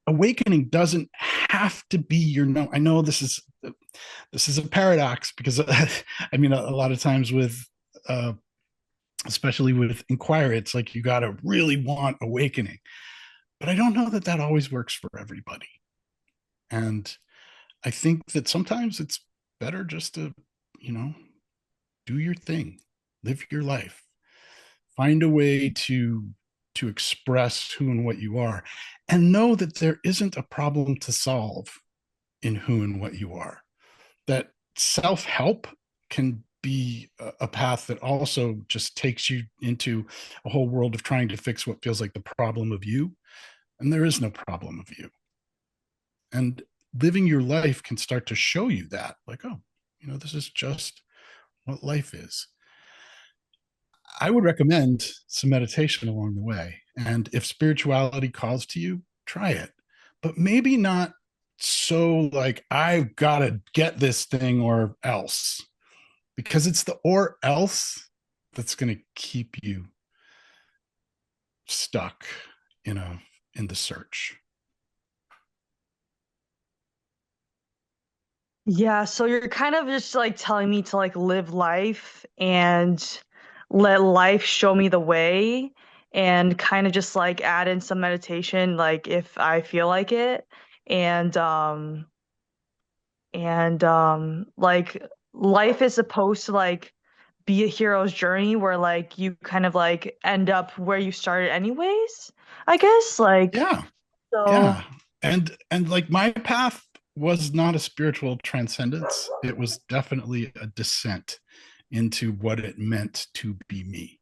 S1: awakening doesn't have to be your no. I know this is a paradox, because I mean, a lot of times with especially with inquiry, it's like you got to really want awakening, but I don't know that that always works for everybody. And I think that sometimes it's better just to do your thing, live your life, find a way to express who and what you are, and know that there isn't a problem to solve in who and what you are. That self-help can be a path that also just takes you into a whole world of trying to fix what feels like the problem of you. And there is no problem of you. And living your life can start to show you that, like, oh, this is just what life is. I would recommend some meditation along the way. And if spirituality calls to you, try it. But maybe not so like, I've got to get this thing or else, because it's the or else that's going to keep you stuck in the search.
S7: Yeah, so you're kind of just like telling me to like live life and let life show me the way, and kind of just like add in some meditation like if I feel like it. And like life is supposed to like be a hero's journey where like you kind of like end up where you started anyways, I guess. Like,
S1: Yeah.
S7: so
S1: Yeah. And like, my path was not a spiritual transcendence. It was definitely a descent into what it meant to be me.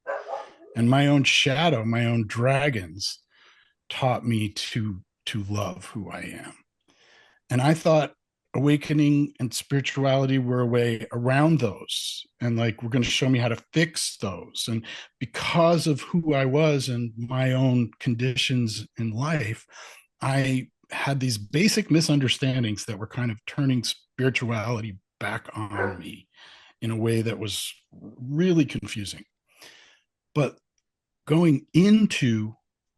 S1: And my own shadow, my own dragons taught me to love who I am. And I thought awakening and spirituality were a way around those, and like, we're going to show me how to fix those. And because of who I was and my own conditions in life, I had these basic misunderstandings that were kind of turning spirituality back on me in a way that was really confusing. But going into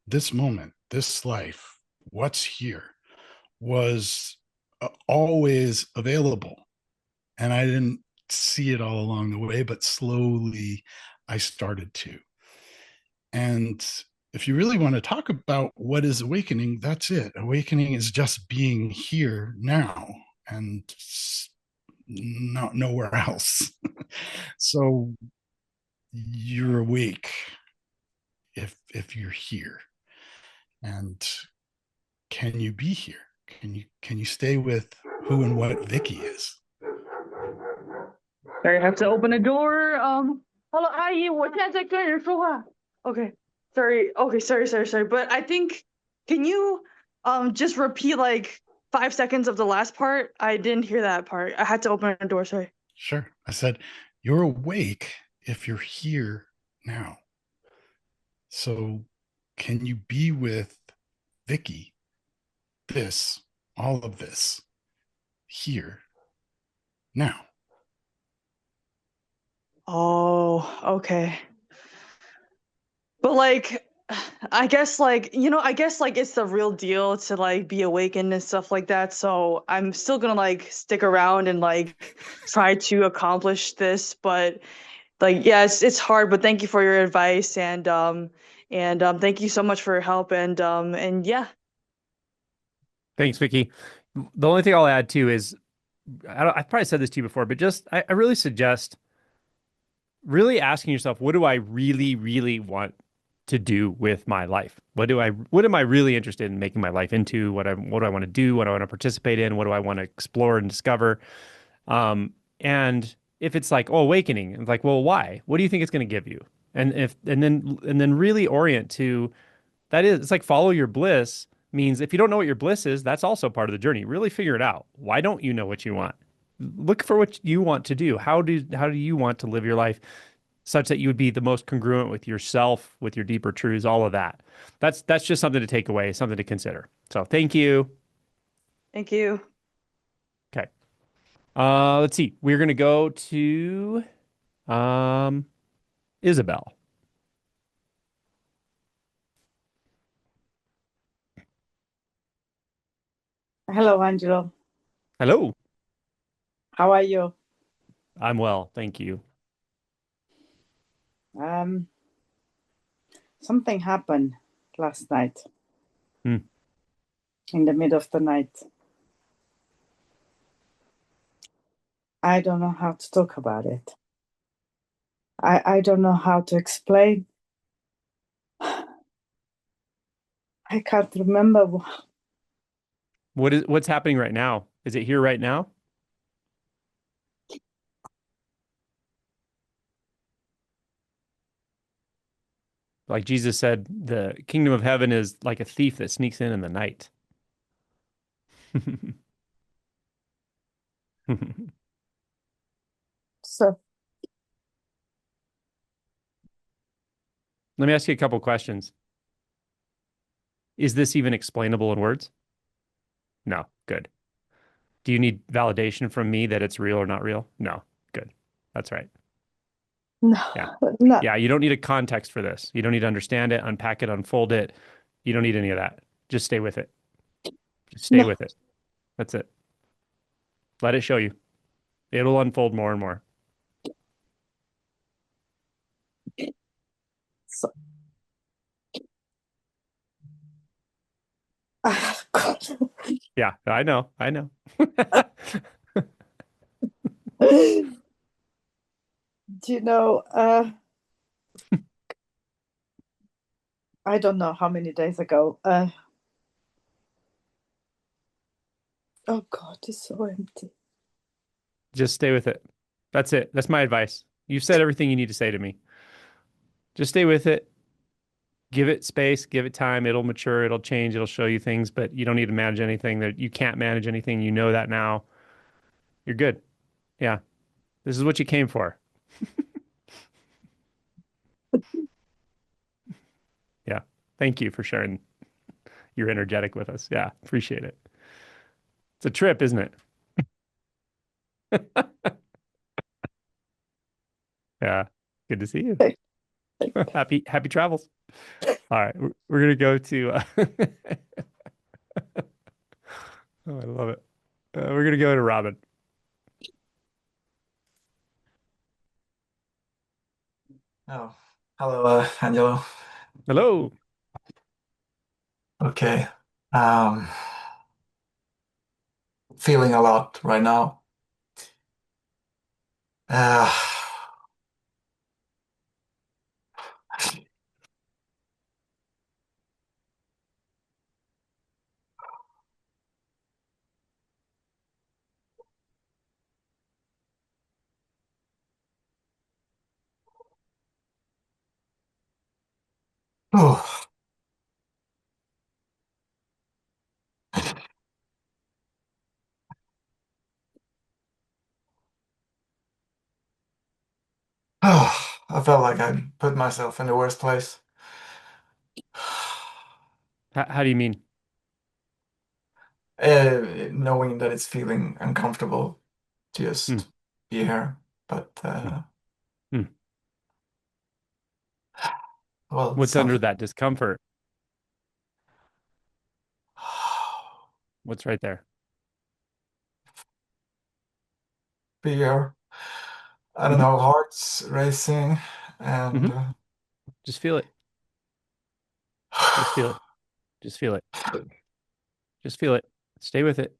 S1: this moment, this life, what's here, was always available. And I didn't see it all along the way, but slowly I started to. And if you really want to talk about what is awakening, that's it. Awakening is just being here now and not nowhere else. So you're awake if you're here. And can you be here? Can you stay with who and what Vicky is?
S7: sorry, I have to open a door. Hello, 阿姨，我现在在跟人说话。Okay, sorry. Okay, sorry. But I think, can you just repeat like 5 seconds of the last part? I didn't hear that part. I had to open a door. Sorry.
S1: Sure. I said, you're awake if you're here now. So can you be with Vicky, all of this, here, now?
S7: Oh, okay. But like, I guess like, I guess like it's the real deal to like be awakened and stuff like that. So I'm still gonna like stick around and like try to accomplish this. But like, yeah, it's hard. But thank you for your advice and thank you so much for your help and yeah.
S2: Thanks, Vicky. The only thing I'll add too is I've probably said this to you before, but just I really suggest really asking yourself, what do I really, really want to do with my life? What am I really interested in making my life into? What do I want to do? What do I want to participate in? What do I want to explore and discover? And if it's like, oh, awakening, it's like, well, why? What do you think it's going to give you? And then really orient to that is, it's like follow your bliss means if you don't know what your bliss is, that's also part of the journey. Really figure it out. Why don't you know what you want? Look for what you want to do. How do you want to live your life such that you would be the most congruent with yourself, with your deeper truths, all of that. That's just something to take away, something to consider. So thank you.
S7: Thank you.
S2: Okay. Let's see. We're gonna go to Isabel.
S8: Hello, Angelo.
S2: Hello.
S8: How are you?
S2: I'm well, thank you.
S8: Um, Something happened last night
S2: Hmm.
S8: in the middle of the night. I don't know how to talk about it. I don't know how to explain. I can't remember.
S2: What's happening right now? Is it here right now? Like Jesus said, the kingdom of heaven is like a thief that sneaks in the night.
S8: So,
S2: Let me ask you a couple questions. Is this even explainable in words? No. Good. Do you need validation from me that it's real or not real? No. Good. That's right.
S8: no,
S2: Yeah.
S8: no,
S2: Yeah. You don't need a context for this. You don't need to understand it, unpack it, unfold it. You don't need any of that. Just stay with it. Just stay
S8: no.
S2: with it. That's it. Let it show you. It'll unfold more and more.
S8: So, God.
S2: Yeah. I know. I know.
S8: Do you know, I don't know how many days ago. Oh God, it's so empty.
S2: Just stay with it. That's it. That's my advice. You've said everything you need to say to me. Just stay with it. Give it space, give it time. It'll mature, it'll change, it'll show you things, but you don't need to manage anything that you can't manage anything. You know that now. You're good. Yeah. This is what you came for. Yeah. Thank you for sharing your energetic with us. Yeah. Appreciate it. It's a trip, isn't it? Yeah. Good to see you. Happy travels. All right. We're gonna go to oh, I love it. We're gonna go to Robin.
S9: Oh, hello, Angelo.
S2: Hello.
S9: Okay. Um, Feeling a lot right now. Uh, oh, oh, I felt like I put myself in the worst place.
S2: How do you mean?
S9: Knowing that it's feeling uncomfortable to
S2: Hmm.
S9: just be here. But
S2: Hmm. Hmm.
S9: Well,
S2: What's under
S9: something.
S2: that discomfort? What's right there?
S9: Fear. I don't
S2: Hmm.
S9: know, heart's racing, and
S2: Hmm. Just feel it. Just feel it. Just feel it. Just feel it. Stay with it.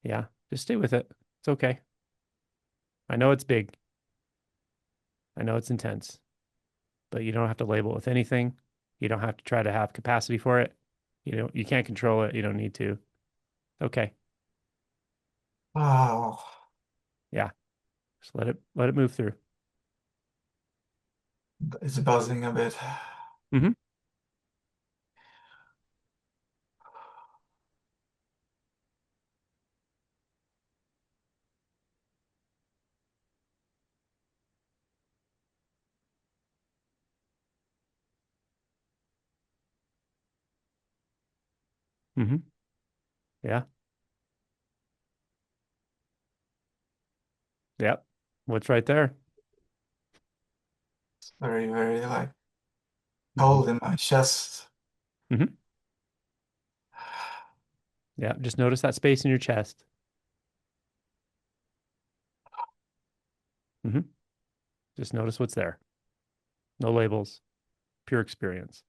S2: Yeah, just stay with it. It's okay. I know it's big. I know it's intense, but you don't have to label it with anything. You don't have to try to have capacity for it. You can't control it. You don't need to. Okay.
S9: oh,
S2: Yeah. Just let it move through.
S9: it's buzzing a bit.
S2: Hmm. Hmm. Yeah. Yep. What's right there?
S9: It's very, very like
S2: Hmm.
S9: cold in my chest.
S2: Hmm. Yeah. Just notice that space in your chest. Hmm. Just notice what's there. No labels, pure experience.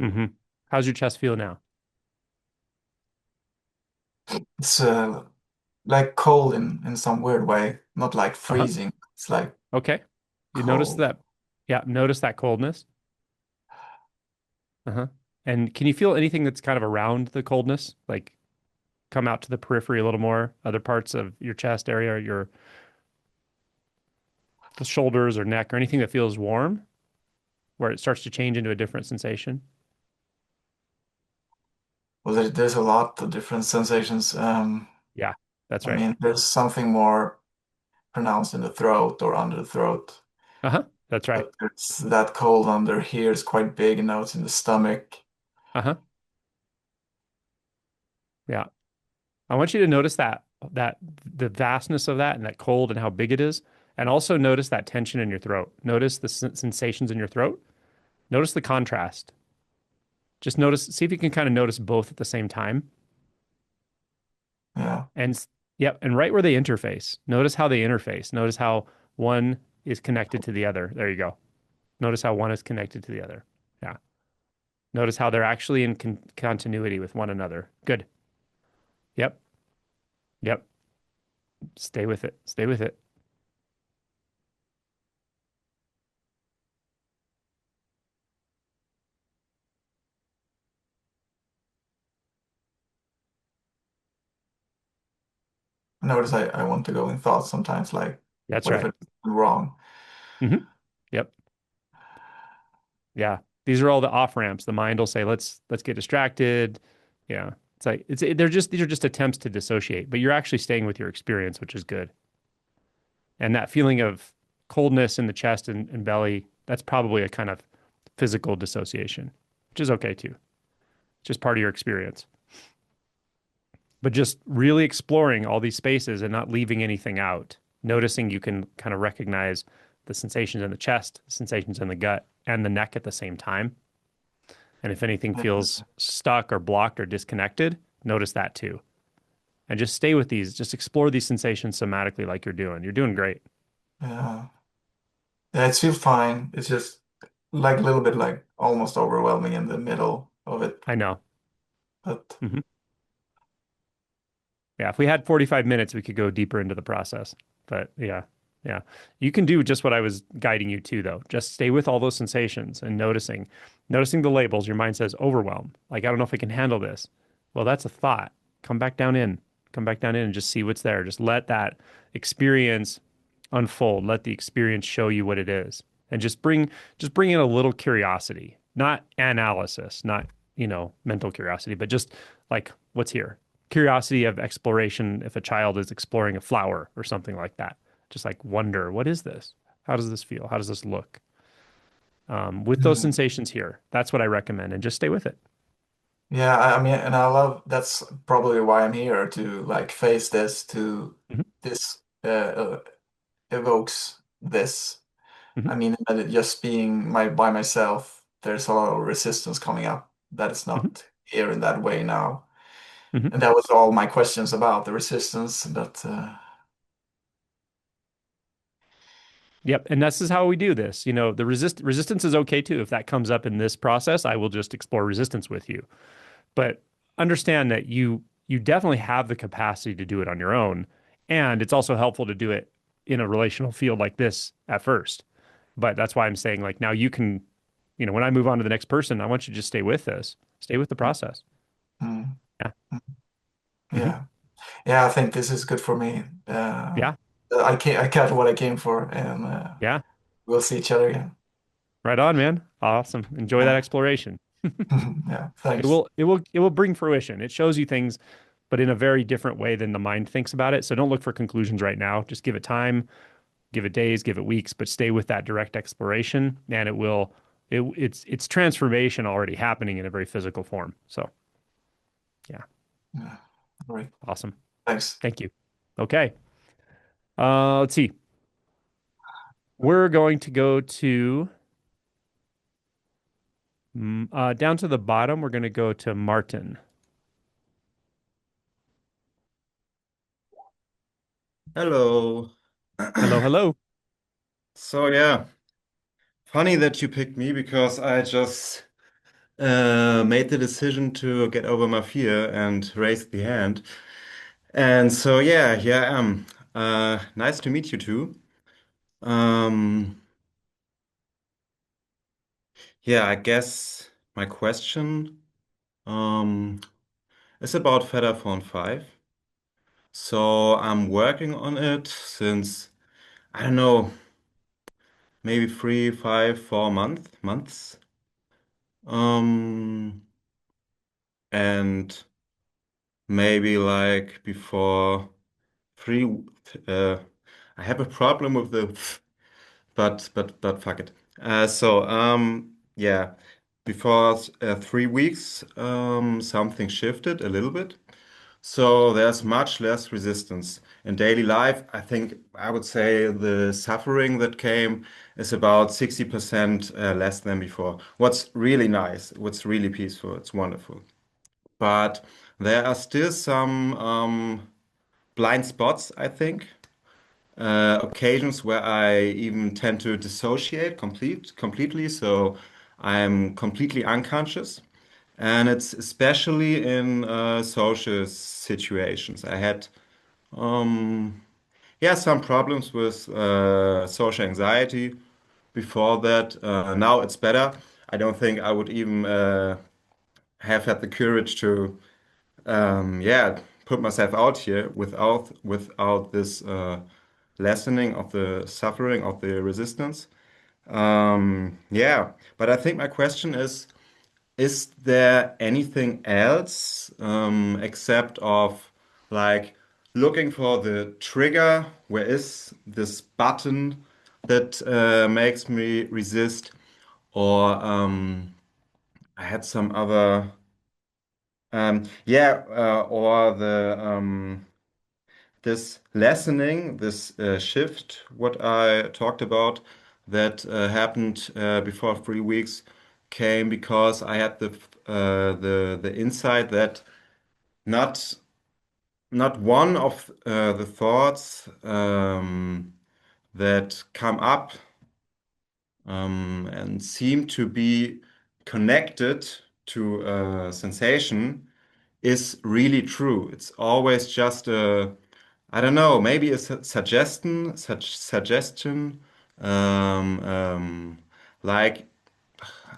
S2: Hmm. How's your chest feel now?
S9: It's like cold in some weird way, not like
S2: Uh-huh.
S9: freezing. It's like
S2: Okay. You notice
S9: cold.
S2: that. Yeah. Notice that coldness. Uh-huh. And can you feel anything that's kind of around the coldness? Like come out to the periphery a little more, other parts of your chest area, or your the shoulders or neck or anything that feels warm, where it starts to change into a different sensation?
S9: Well, there's a lot of different sensations.
S2: Yeah, that's
S9: I
S2: right.
S9: mean, there's something more pronounced in the throat or under the throat,
S2: Uh-huh. That's right.
S9: but it's that cold under here is quite big, and now it's in the stomach.
S2: Uh-huh. Yeah. I want you to notice that the vastness of that and that cold and how big it is. And also notice that tension in your throat. Notice the sensations in your throat. Notice the contrast. Just notice, see if you can kind of notice both at the same time.
S9: Yeah.
S2: And yep, and right where they interface. Notice how they interface. Notice how one is connected to the other. There you go. Notice how one is connected to the other. Yeah. Notice how they're actually in continuity with one another. Good. Yep. Yep. Stay with it. Stay with it.
S9: I notice I want to go in thoughts sometimes, like,
S2: That's
S9: what if
S2: right.
S9: it's wrong?
S2: Hmm. Yep. Yeah. These are all the off ramps. The mind will say, let's get distracted. Yeah. It's like these are just attempts to dissociate, but you're actually staying with your experience, which is good. And that feeling of coldness in the chest and belly, that's probably a kind of physical dissociation, which is okay too. Just part of your experience. But just really exploring all these spaces and not leaving anything out, noticing you can kind of recognize the sensations in the chest, sensations in the gut, and the neck at the same time. And if anything feels stuck or blocked or disconnected, notice that too. And just stay with these, just explore these sensations somatically like you're doing. You're doing great.
S9: Yeah. Yeah, it feels fine. It's just like a little bit like almost overwhelming in the middle of it.
S2: I know.
S9: But
S2: Hmm. Yeah, if we had 45 minutes, we could go deeper into the process. But yeah, yeah. You can do just what I was guiding you to, though. Just stay with all those sensations and noticing the labels. Your mind says overwhelm. Like, I don't know if I can handle this. Well, that's a thought. Come back down in. Come back down in and just see what's there. Just let that experience unfold. Let the experience show you what it is. And just bring in a little curiosity, not analysis, not, mental curiosity, but just like what's here. Curiosity of exploration if a child is exploring a flower or something like that. Just like wonder, what is this? How does this feel? How does this look? with those sensations here. That's what I recommend, and just stay with it.
S9: Yeah, I mean, and I love that's probably why I'm here to like face this, to
S2: Mhm.
S9: this evokes this.
S2: Mhm.
S9: I mean, that it just being my by myself, there's a lot of resistance coming up that is
S2: Mhm.
S9: not here in that way now.
S2: Mhm.
S9: And that was all my questions about the resistance. But
S2: Yep, and this is how we do this. You know, the resistance is okay too. If that comes up in this process, I will just explore resistance with you. But understand that you definitely have the capacity to do it on your own, and it's also helpful to do it in a relational field like this at first. But that's why I'm saying like now you can, you know, when I move on to the next person, I want you to just stay with this, stay with the process.
S9: mm,
S2: Yeah. Hmm.
S9: yeah, yeah, I think this is good for me.
S2: Yeah.
S9: I got what I came for, and
S2: Yeah.
S9: we'll see each other again.
S2: Right on, man. Awesome. Enjoy that
S9: Yeah,
S2: exploration.
S9: yeah,
S2: It
S9: thanks.
S2: will it will bring fruition. It shows you things, but in a very different way than the mind thinks about it. So don't look for conclusions right now. Just give it time, give it days, give it weeks, but stay with that direct exploration, and it will it's transformation already happening in a very physical form. So yeah,
S9: Yeah, all right,
S2: awesome.
S9: thanks.
S2: Thank you. Okay. Let's see. We're going to go to down to the bottom. We're going to go to Martin.
S10: Hello.
S2: Hello, hello.
S10: So yeah, funny that you picked me because I just made the decision to get over my fear and raise the hand. And so yeah, here I am. Nice to meet you too. Um, yeah, I guess my question um, is about Feather Phone 5. So I'm working on it since I don't know, maybe 3, 5, 4 months. Um, and maybe like before three, uh, I have a problem with the, but fuck it. Yeah, before 3 weeks, something shifted a little bit. So there's much less resistance in daily life. I think I would say the suffering that came is about 60% less than before. What's really nice, what's really peaceful, it's wonderful. But there are still some blind spots, I think. Occasions where I even tend to dissociate completely, so I'm completely unconscious. And it's especially in social situations. I had, um, yeah, some problems with social anxiety before that. Now it's better. I don't think I would even have had the courage to yeah, put myself out here without this lessening of the suffering of the resistance. Yeah, but I think my question is there anything else except of like looking for the trigger? Where is this button that makes me resist? Or I had some other yeah, or the this lessening, this shift, what I talked about, that happened before 3 weeks, came because I had the insight that not not one of the thoughts that come up and seem to be connected to a sensation is really true. It's always just a, I don't know, maybe a suggestion, um, um, like,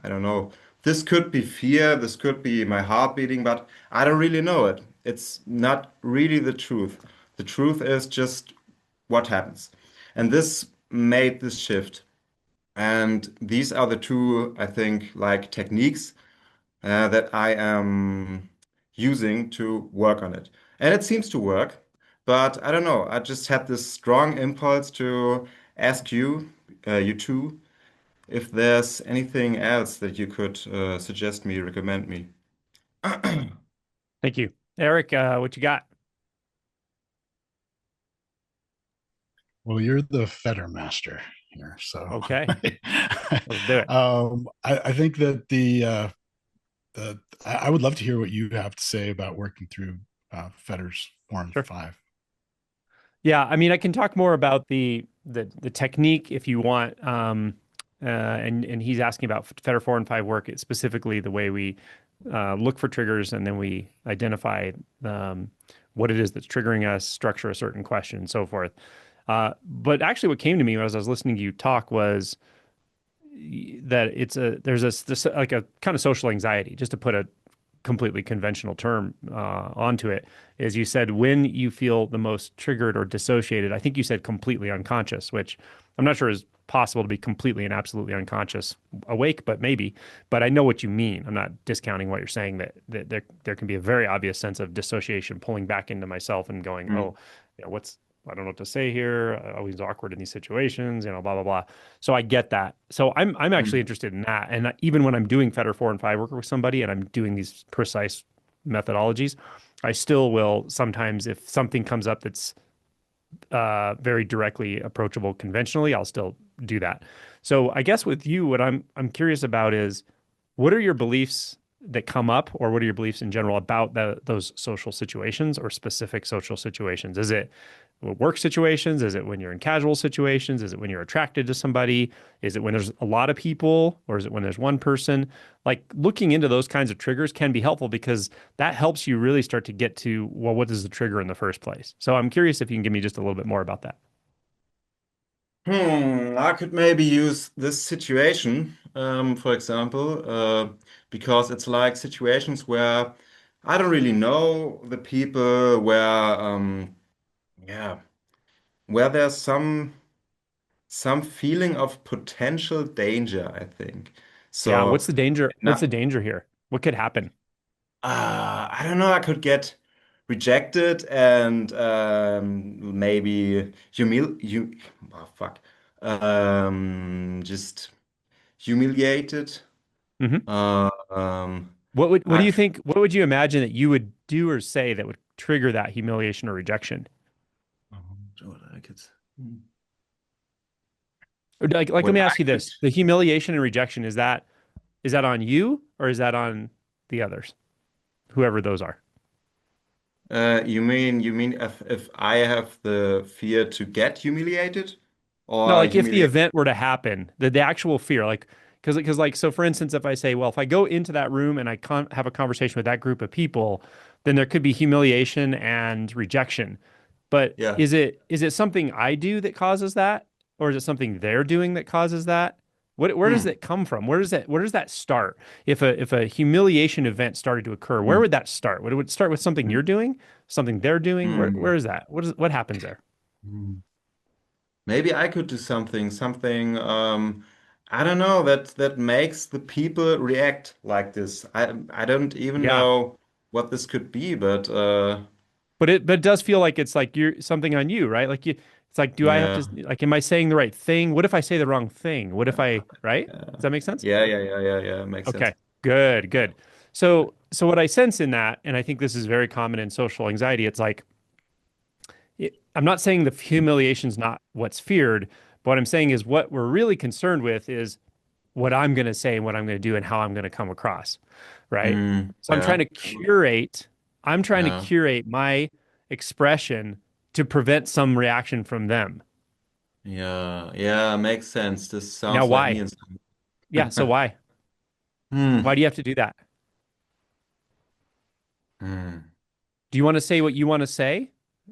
S10: I don't know, this could be fear, this could be my heart beating, but I don't really know it. It's not really the truth. The truth is just what happens. And this made this shift. And these are the two, I think, like techniques that I am using to work on it. And it seems to work, but I don't know. I just had this strong impulse to ask you, you two, if there's anything else that you could suggest me, recommend me.
S2: Thank you. Erik, what you got?
S1: Well, you're the fetter master here, so
S2: Okay, let's do it.
S1: I think that I would love to hear what you have to say about working through Fetter's Form
S2: Sure.
S1: 5.
S2: Yeah, I mean, I can talk more about the technique if you want. And he's asking about Fetter 4 and 5 work, specifically the way we look for triggers and then we identify what it is that's triggering us, structure a certain question, and so forth. But actually, what came to me as I was listening to you talk was that there's this like a kind of social anxiety, just to put a completely conventional term onto it, is you said when you feel the most triggered or dissociated. I think you said completely unconscious, which I'm not sure is possible to be completely and absolutely unconscious awake, but maybe. But I know what you mean. I'm not discounting what you're saying, that there can be a very obvious sense of dissociation, pulling back into myself and going,
S10: Mm.
S2: oh, I don't know what to say here. Always awkward in these situations, blah, blah, blah. So I get that. So I'm actually
S10: Mm.
S2: interested in that. And even when I'm doing Fetter 4 and 5 work with somebody and I'm doing these precise methodologies, I still will sometimes, if something comes up that's very directly approachable conventionally, I'll still do that. So I guess with you, what I'm curious about is, what are your beliefs that come up, or what are your beliefs in general about those social situations or specific social situations? Is it work situations? Is it when you're in casual situations? Is it when you're attracted to somebody? Is it when there's a lot of people, or is it when there's one person? Like, looking into those kinds of triggers can be helpful because that helps you really start to get to, well, what is the trigger in the first place? So I'm curious if you can give me just a little bit more about that.
S10: I could maybe use this situation, for example, because it's like situations where I don't really know the people, yeah, where there's some feeling of potential danger, I think.
S2: Yeah,
S10: So,
S2: what's the danger? What's the
S10: not,
S2: danger here? What could happen?
S10: I don't know, I could get rejected and maybe oh fuck, just humiliated.
S2: Hmm.
S10: Um,
S2: What do
S10: I
S2: you think? What would you imagine that you would do or say that would trigger that humiliation or rejection?
S10: I could.
S2: Or like, let
S10: What
S2: me
S10: I
S2: ask you
S10: could.
S2: this: the humiliation and rejection, is that on you, or is that on the others, whoever those are?
S10: You mean if I have the fear to get humiliated
S2: No,
S10: or
S2: like if the
S10: humiliate?
S2: event were to happen, the actual fear, like, because like, so for instance, if I say, well, if I go into that room and I have a conversation with that group of people, then there could be humiliation and rejection. But
S10: Yeah.
S2: is it something I do that causes that, or is it something they're doing that causes that? Where does
S10: Hmm.
S2: it come from? Where does that start? If a humiliation event started to occur, where
S10: Hmm.
S2: would that start? Would it start with something you're doing, something they're doing? Where
S10: Hmm.
S2: is that? What happens there?
S10: Hmm. Maybe I could do something, I don't know, that makes the people react like this. I don't even
S2: Yeah.
S10: know what this could be, but
S2: But it does feel like it's like you're something on you, right? Like it's like, do I have
S10: yeah.
S2: to, like, am I saying the right thing? What if I say the wrong thing? What if right?
S10: Yeah.
S2: Does that make sense?
S10: Yeah, makes sense.
S2: Okay. Good, good. So what I sense in that, and I think this is very common in social anxiety, it's like, I'm not saying the humiliation is not what's feared, but what I'm saying is what we're really concerned with is what I'm going to say and what I'm going to do and how I'm going to come across, right? So
S10: Yeah.
S2: I'm trying to
S10: Yeah.
S2: curate my expression to prevent some reaction from them.
S10: Yeah, makes sense. This
S2: Now,
S10: sounds like me
S2: why?
S10: and
S2: Yeah, so
S10: some.
S2: why?
S10: Hmm.
S2: Why do you have to do that?
S10: Hmm.
S2: Do you want to say what you want to say?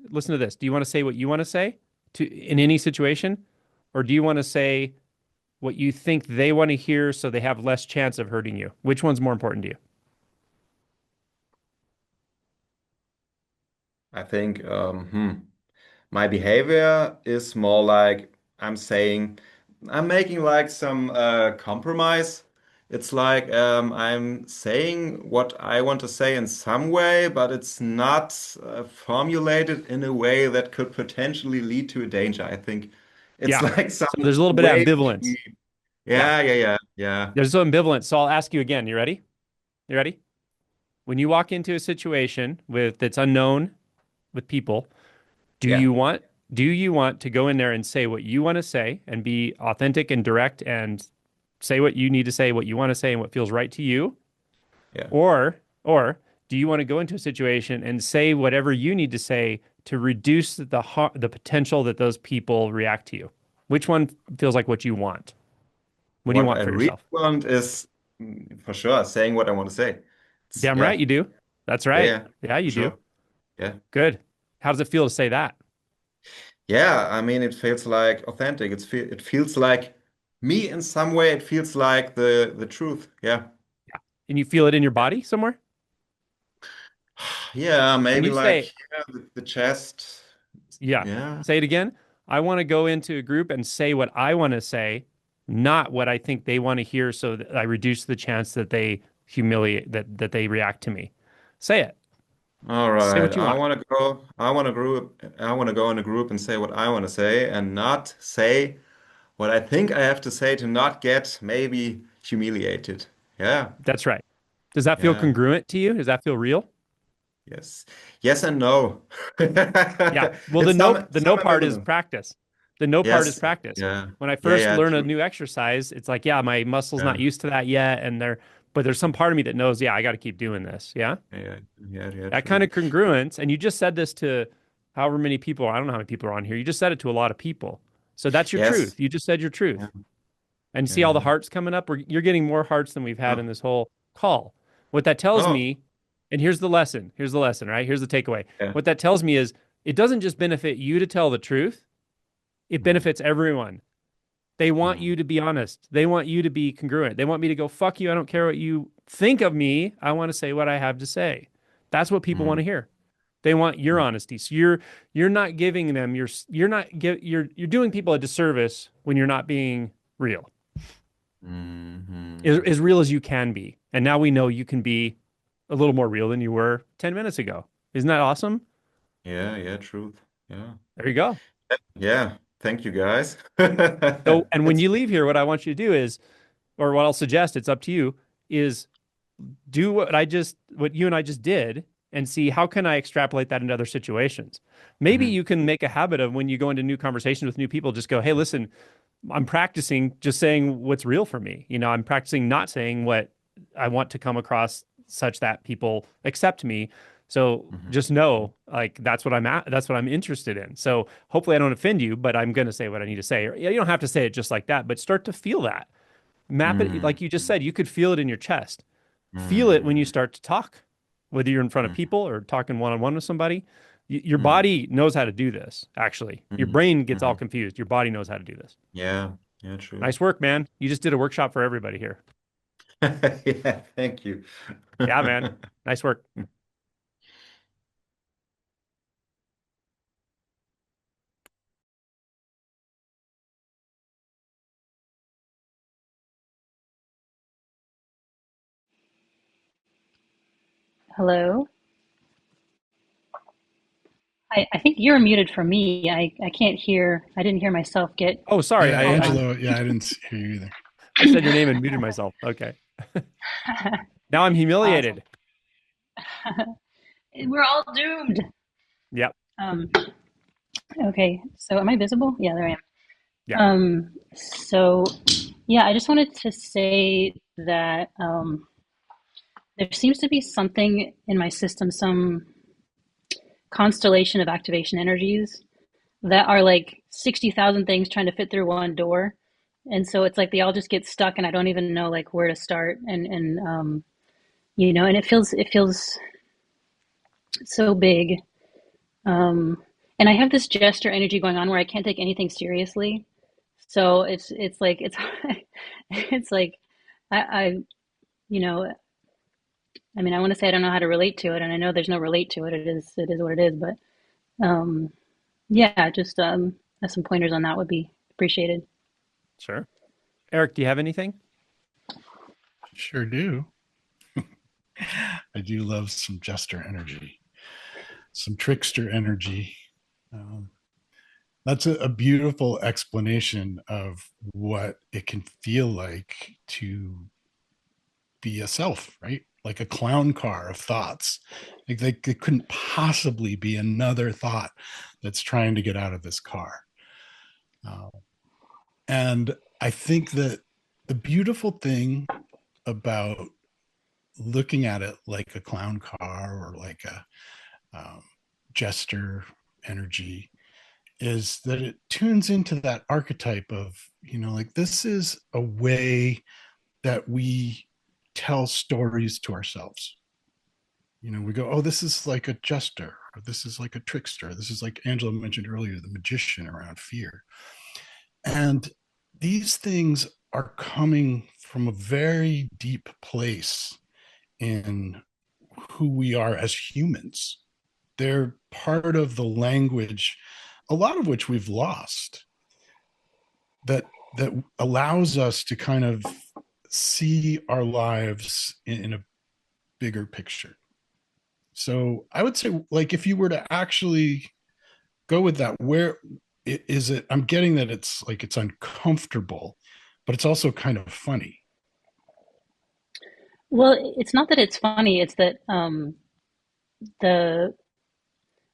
S2: Listen to this. Do you want to say what you want to say in any situation? Or do you want to say what you think they want to hear so they have less chance of hurting you? Which one's more important to you?
S10: I think my behavior is more like I'm making like some compromise. It's like I'm saying what I want to say in some way, but it's not formulated in a way that could potentially lead to a danger. I think it's
S2: Yeah.
S10: like
S2: So
S10: some
S2: there's a little bit of
S10: way
S2: ambivalence.
S10: between.
S2: Yeah.
S10: Yeah.
S2: There's some ambivalence. So I'll ask you again. You ready? You ready? When you walk into a situation with that's unknown with people, do
S10: Yeah.
S2: you want do you want to go in there and say what you want to say and be authentic and direct and say what you need to say, what you want to say, and what feels right to you?
S10: Yeah.
S2: Or do you want to go into a situation and say whatever you need to say to reduce the potential that those people react to you? Which one feels like what you want? What do you
S10: What
S2: want
S10: I
S2: for
S10: really
S2: yourself?
S10: want is for sure saying what I want to say.
S2: Damn right you do. That's right.
S10: Yeah,
S2: Yeah,
S10: for
S2: you do.
S10: sure. Yeah.
S2: Good. How does it feel to say that?
S10: Yeah, I mean, it feels like authentic. It feels like me in some way. It feels like the truth. Yeah.
S2: Yeah. And you feel it in your body somewhere?
S10: Yeah,
S2: When
S10: maybe
S2: you say,
S10: like yeah, the chest.
S2: yeah,
S10: Yeah.
S2: say it again. I want to go into a group and say what I want to say, not what I think they want to hear, so that I reduce the chance that they humiliate that they react to me. Say it.
S10: All
S2: Say
S10: right.
S2: what you want.
S10: I want to go in a group and say what I want to say and not say what I think I have to say to not get maybe humiliated. Yeah.
S2: That's right. Does that feel
S10: Yeah.
S2: congruent to you? Does that feel real?
S10: Yes. Yes and no.
S2: Yeah. Well,
S10: It's
S2: the no
S10: some
S2: part is
S10: ambivalence.
S2: practice. The no part is
S10: Yes.
S2: practice.
S10: Yeah.
S2: When I
S10: Yeah,
S2: first
S10: yeah,
S2: learn a
S10: true.
S2: new exercise, it's like, yeah, my muscle's
S10: Yeah.
S2: not used to that yet, but there's some part of me that knows, yeah, I got to keep doing this. Yeah.
S10: Yeah, yeah,
S2: That kind
S10: true.
S2: of congruence, and you just said this to however many people, I don't know how many people are on here. You just said it to a lot of people. So that's your
S10: Yes.
S2: truth. You just said your
S10: Yeah,
S2: truth. And see all the
S10: yeah.
S2: hearts coming up? You're getting more hearts than we've had in
S10: Oh,
S2: this whole call. What that tells
S10: oh,
S2: me, and here's the lesson. Here's the lesson, right? Here's the takeaway.
S10: yeah.
S2: What that tells me is it doesn't just benefit you to tell the truth, it
S10: Mm,
S2: benefits everyone. They want
S10: mm,
S2: you to be honest. They want you to be congruent. They want me to go, fuck you. I don't care what you think of me. I want to say what I have to say. That's what people want
S10: mm,
S2: to hear. They want your
S10: mm,
S2: honesty. So you're not giving them you're not give you're doing people a disservice when you're not being real.
S10: mm,
S2: As real as you can be. And now we know you can be a little more real than you were 10 minutes ago. Isn't that awesome?
S10: yeah, yeah, truth. Yeah.
S2: There you go.
S10: Yeah. Thank you guys.
S2: So, and when
S10: It's
S2: you leave here, what I want you to do is, or what I'll suggest, it's up to you, is do what you and I just did and see how can I extrapolate that into other situations. Maybe
S10: mhm,
S2: you can make a habit of when you go into new conversations with new people, just go, hey, listen, I'm practicing just saying what's real for me. I'm practicing not saying what I want to come across such that people accept me. So
S10: mhm,
S2: just know, like that's what I'm at. That's what I'm interested in. So hopefully I don't offend you, but I'm going to say what I need to say. Or, you don't have to say it just like that, but start to feel that. Map it,
S10: mm,
S2: like you just said. You could feel it in your chest. Feel it when you
S10: mm,
S2: start to talk, whether you're in front of
S10: mm,
S2: people or talking one on one with somebody. Your
S10: mm,
S2: body knows how to do this. Actually, your
S10: mm,
S2: brain gets all
S10: mhm.
S2: confused. Your body knows how to do this.
S10: Yeah, yeah, true.
S2: Nice work, man. You just did a workshop for everybody here.
S10: Yeah, thank you.
S2: Yeah, man. Nice work.
S11: Hello. I think you're muted for me. I can't hear. I didn't hear myself get
S2: Oh, sorry.
S1: Yeah,
S11: called on.
S1: Angelo. Yeah, I didn't hear you either.
S2: I said your name and muted myself. Okay. Now I'm
S11: Awesome.
S2: humiliated.
S11: We're all doomed.
S2: Yep.
S11: Um, okay. So am I visible? Yeah, there I am.
S2: Yeah.
S11: So yeah, I just wanted to say that there seems to be something in my system, some constellation of activation energies that are like 60,000 things trying to fit through one door. And so it's like they all just get stuck and I don't even know like where to start and it feels so big. And I have this gesture energy going on where I can't take anything seriously. So it's like it's it's like I you know I mean I want to say I don't know how to relate to it and I know there's no relate to it. It is what it is, but um yeah, just some pointers on that would be appreciated.
S2: Sure. Eric, do you have anything?
S1: Sure do. I do love some jester energy, some trickster energy. Um, That's a beautiful explanation of what it can feel like to be a self, right? Like a clown car of thoughts. Like it couldn't possibly be another thought that's trying to get out of this car. Uh, and I think that the beautiful thing about looking at it like a clown car or like a jester energy is that it tunes into that archetype of, like this is a way that we tell stories to ourselves. We go, oh, this is like a jester, or this is like a trickster. This is like Angela mentioned earlier, the magician around fear. And these things are coming from a very deep place in who we are as humans. They're part of the language, a lot of which we've lost, that allows us to kind of see our lives in a bigger picture. So I would say, like, if you were to actually go with that, where is it? I'm getting that it's like it's uncomfortable, but it's also kind of funny.
S11: Well, it's not that it's funny, it's that the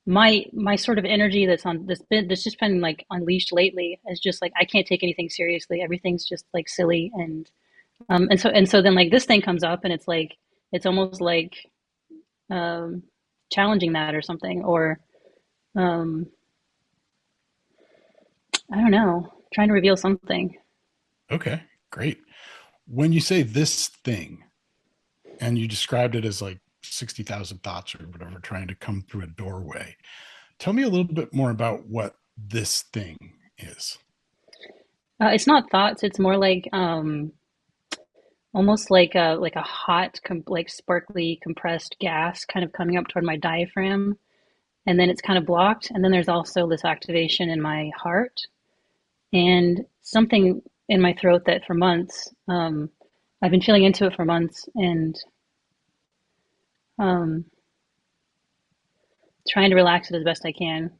S11: my sort of energy that's just been like unleashed lately is just like I can't take anything seriously. Everything's just like silly and so then like this thing comes up and it's like it's almost like um challenging that or something or um I don't know, trying to reveal something.
S1: Okay, great. When you say this thing, and you described it as like 60,000 thoughts or whatever trying to come through a doorway, tell me a little bit more about what this thing is.
S11: It's not thoughts, it's more like almost like a hot like sparkly compressed gas kind of coming up toward my diaphragm and then it's kind of blocked and then there's also this activation in my heart and something in my throat that for months I've been feeling into it for months and um, trying to relax it as best I can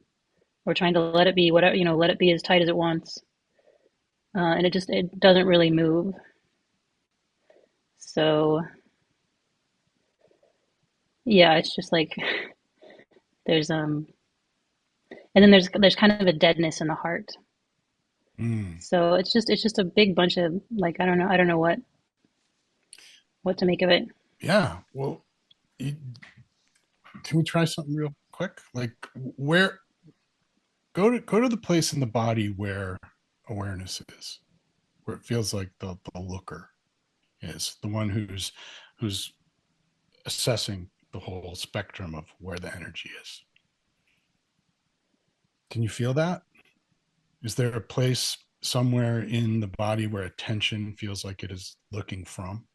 S11: or trying to let it be whatever, let it be as tight as it wants. And it doesn't really move. So yeah, it's just like there's and then there's kind of a deadness in the heart.
S1: Mm.
S11: So it's just a big bunch of like I don't know what to make of it.
S1: Yeah. Well, you, can we try something real quick? Like, where go to the place in the body where awareness is, where it feels like the looker is, the one who's assessing the whole spectrum of where the energy is. Can you feel that? Is there a place somewhere in the body where attention feels like it is looking from?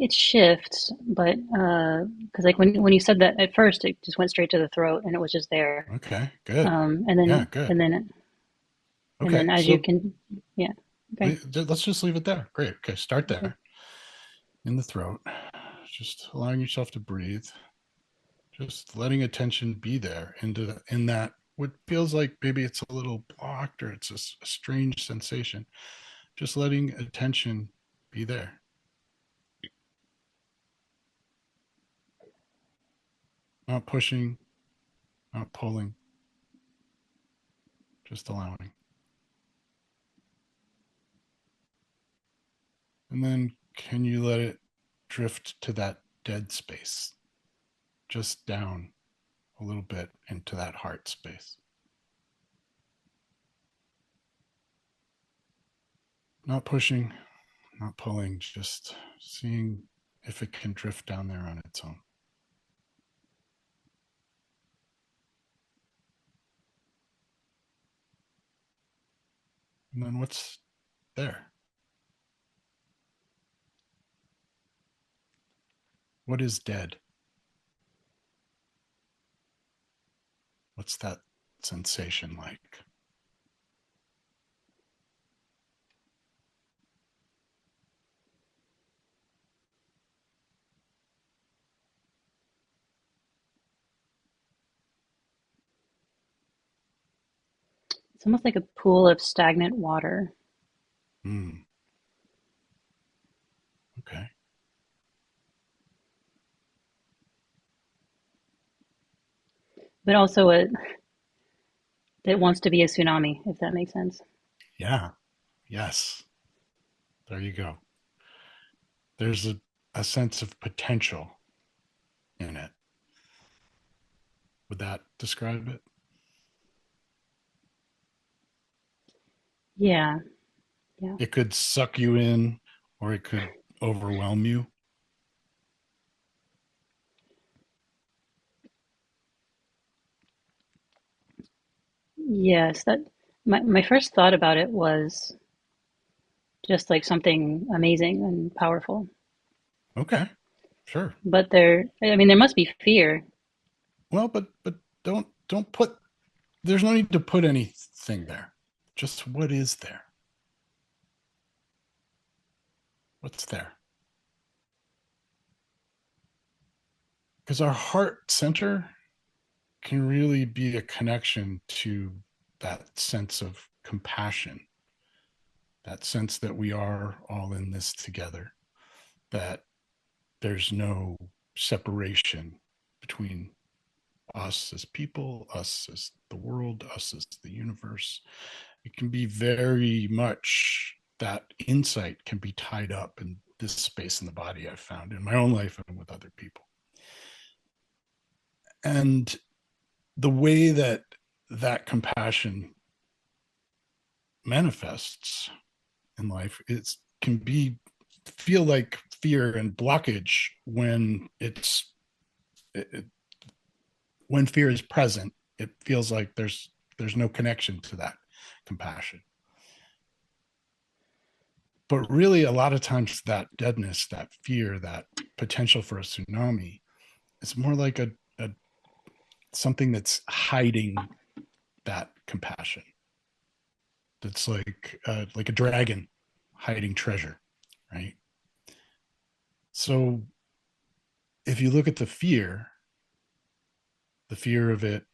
S11: It shifts, but because like when you said that at first, it just went straight to the throat, and it was just there.
S1: Okay, good.
S11: And
S1: Yeah,
S11: then
S1: good.
S11: and then and
S1: Okay,
S11: then as you
S1: so
S11: can, yeah, okay,
S1: let's just leave it there. Great. Okay, start
S11: okay.
S1: there in the throat. Just allowing yourself to breathe. Just letting attention be there in that what feels like maybe it's a little blocked or it's a strange sensation. Just letting attention be there. Not pushing, not pulling, just allowing. And then can you let it drift to that dead space? Just down a little bit into that heart space. Not pushing, not pulling, just seeing if it can drift down there on its own. And then what's there? What is dead? What's that sensation like?
S11: It's almost like a pool of stagnant water.
S1: Hmm. Okay.
S11: But also it wants to be a tsunami, if that makes sense.
S1: Yeah. Yes. There you go. There's a sense of potential in it. Would that describe it?
S11: Yeah.
S1: It could suck you in or it could overwhelm you.
S11: Yes, that my first thought about it was just like something amazing and powerful.
S1: Okay. Sure.
S11: But there must be fear.
S1: Well, but don't put there's no need to put anything there. Just what is there? What's there? Because our heart center can really be a connection to that sense of compassion, that sense that we are all in this together, that there's no separation between us as people, us as the world, us as the universe. It can be very much that insight can be tied up in this space in the body I've found in my own life and with other people. And the way that that compassion manifests in life is can be feel like fear and blockage when when fear is present. It feels like there's no connection to that compassion. But really, a lot of times that deadness, that fear, that potential for a tsunami, it's more like a something that's hiding that compassion. That's like a dragon hiding treasure, right? So if you look at the fear of it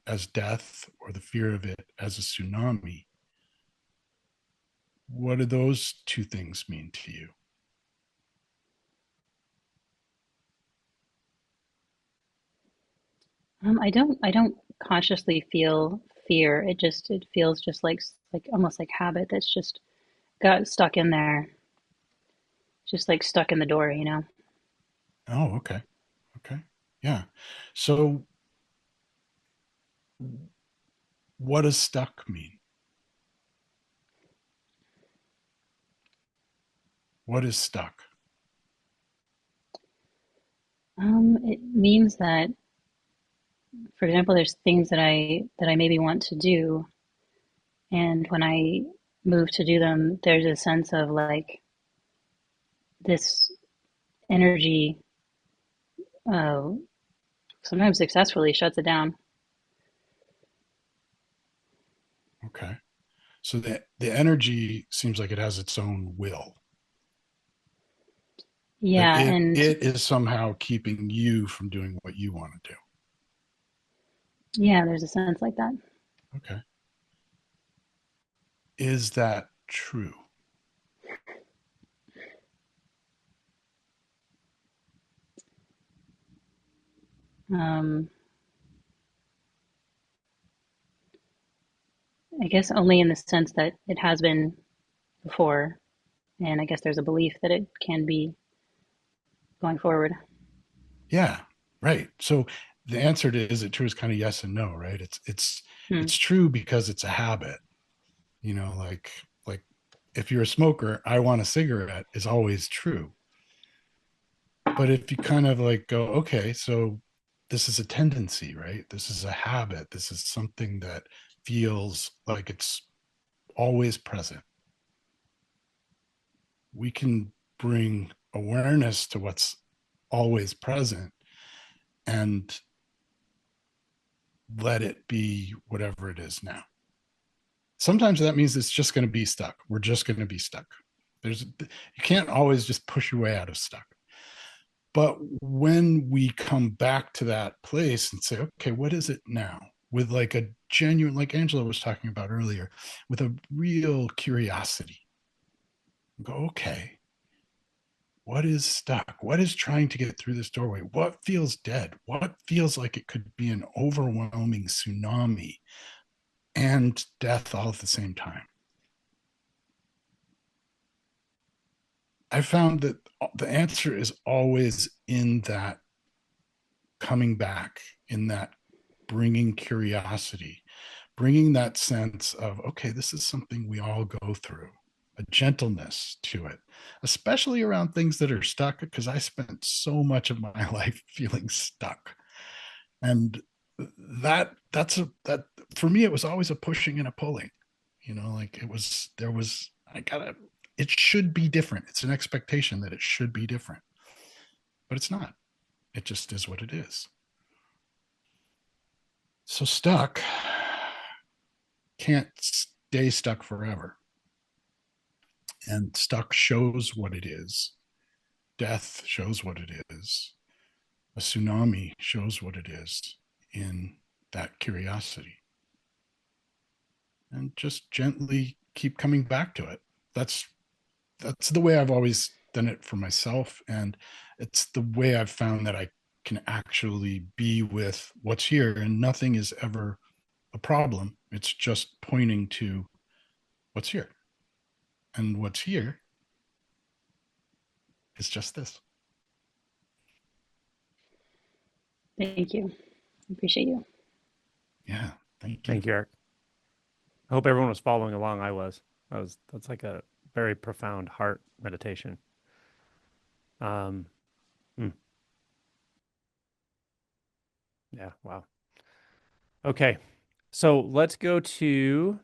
S1: as death or the fear of it as a tsunami, what do those two things mean to you?
S11: I don't consciously feel fear. It feels just like almost like habit that's just got stuck in there, just like stuck in the door, you know?
S1: Oh, okay. Okay. Yeah. So what does stuck mean? What is stuck?
S11: It means that, for example, there's things that I maybe want to do, and when I move to do them, there's a sense of like this energy, uh, sometimes successfully shuts it down.
S1: Okay. So the energy seems like it has its own will. That
S11: Yeah, and
S1: it is somehow keeping you from doing what you want to do.
S11: yeah, there's a sense like that.
S1: Okay. Is that true?
S11: Um, I guess only in the sense that it has been before, and I guess there's a belief that it can be going forward.
S1: Yeah. Right. So the answer to is it true is kind of yes and no, right?
S11: Hmm.
S1: It's true because it's a habit. You know, like if you're a smoker, I want a cigarette is always true. But if you kind of like go, okay, so this is a tendency, right? This is a habit. This is something that feels like it's always present. We can bring awareness to what's always present and let it be whatever it is now. Sometimes that means it's just going to be stuck. We're just going to be stuck. You can't always just push your way out of stuck. But when we come back to that place and say, okay, what is it now? With like a genuine, like Angela was talking about earlier, with a real curiosity. Go, okay, what is stuck? What is trying to get through this doorway? What feels dead? What feels like it could be an overwhelming tsunami and death all at the same time? I found that the answer is always in that coming back, in that bringing curiosity, bringing that sense of, okay, this is something we all go through, a gentleness to it, especially around things that are stuck, because I spent so much of my life feeling stuck. And that for me, it was always a pushing and a pulling, like it should be different. It's an expectation that it should be different, but it's not. It just is what it is. So stuck can't stay stuck forever. And stuck shows what it is. Death shows what it is. A tsunami shows what it is in that curiosity. And just gently keep coming back to it. That's the way I've always done it for myself. And it's the way I've found that I can actually be with what's here, and nothing is ever a problem. It's just pointing to what's here. And what's here is just this.
S11: Thank you. Appreciate you.
S1: Yeah. Thank you.
S2: Thank you, Eric. I hope everyone was following along. I was. That's like a very profound heart meditation. Yeah, wow. Okay. So let's go to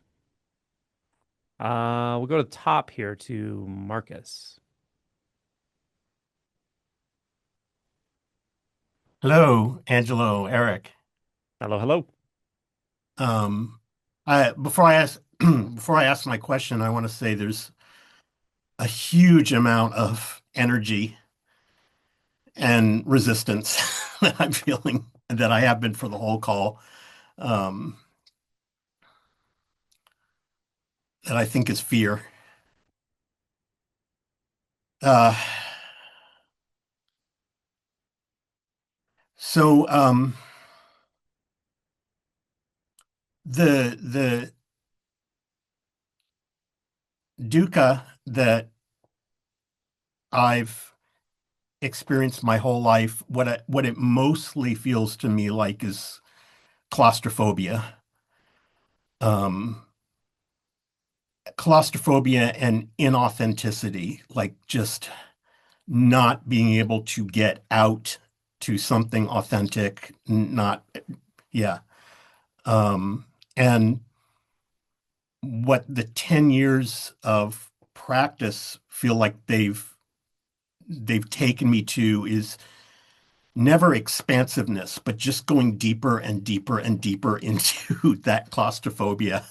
S2: we'll go to the top here to Marcus.
S12: Hello, Angelo, Eric.
S2: Hello, hello.
S12: Before I ask my question, I want to say there's a huge amount of energy and resistance that I'm feeling, that I have been for the whole call, that I think is fear. So the dukkha that I've experienced my whole life, what it mostly feels to me like is claustrophobia. Claustrophobia and inauthenticity, like just not being able to get out to something authentic, not, yeah. And what the 10 years of practice feel like they've taken me to is never expansiveness, but just going deeper and deeper and deeper into that claustrophobia.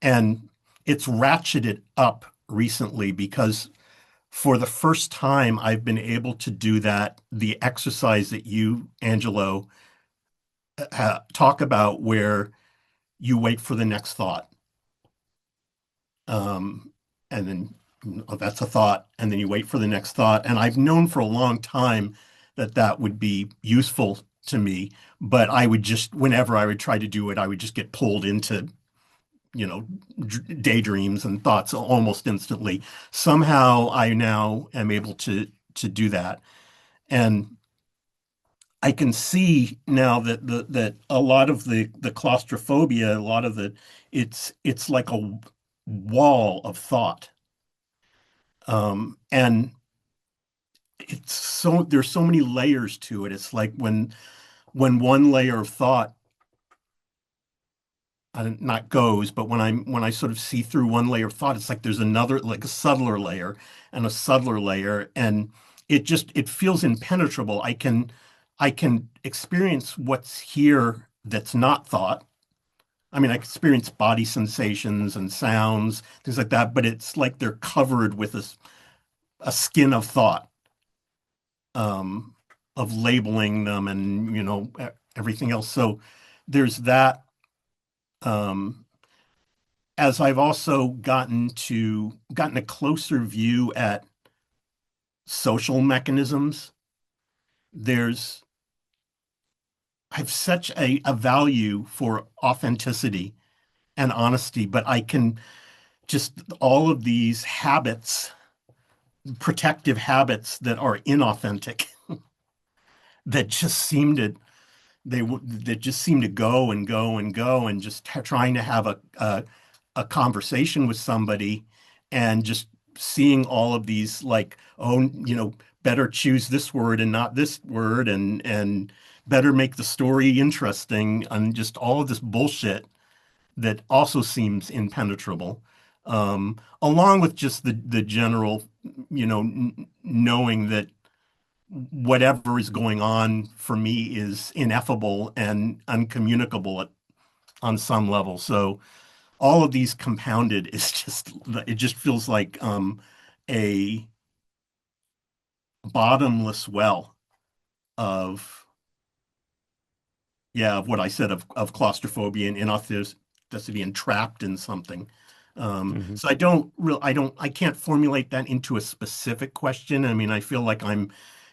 S12: And it's ratcheted up recently because for the first time, I've been able to do that, the exercise that you, Angelo, talk about, where you wait for the next thought. And then that's a thought, and then you wait for the next thought. And I've known for a long time that would be useful to me, but I would just, whenever I would try to do it, I would just get pulled into daydreams and thoughts almost instantly. Somehow I now am able to do that. And I can see now that a lot of the claustrophobia, a lot of it's like a wall of thought. And there's so many layers to it. It's like when one layer of thought not goes, but when I sort of see through one layer of thought, it's like there's another, like a subtler layer and a subtler layer, and it feels impenetrable. I can experience what's here that's not thought. I mean, I can experience body sensations and sounds, things like that, but it's like they're covered with a skin of thought, of labeling them and everything else. So there's that. As I've also gotten a closer view at social mechanisms, I have such a value for authenticity and honesty, but I can just all of these habits, protective habits that are inauthentic, that just seem to that just seem to go and go and go, and just trying to have a conversation with somebody, and just seeing all of these, like, oh, better choose this word and not this word, and better make the story interesting, and just all of this bullshit that also seems impenetrable, along with just the general, knowing that whatever is going on for me is ineffable and uncommunicable on some level. So all of these compounded it just feels like a bottomless well of of what I said, of claustrophobia and inauthenticity and trapped in something. So I can't formulate that into a specific question. I mean, I feel like I'm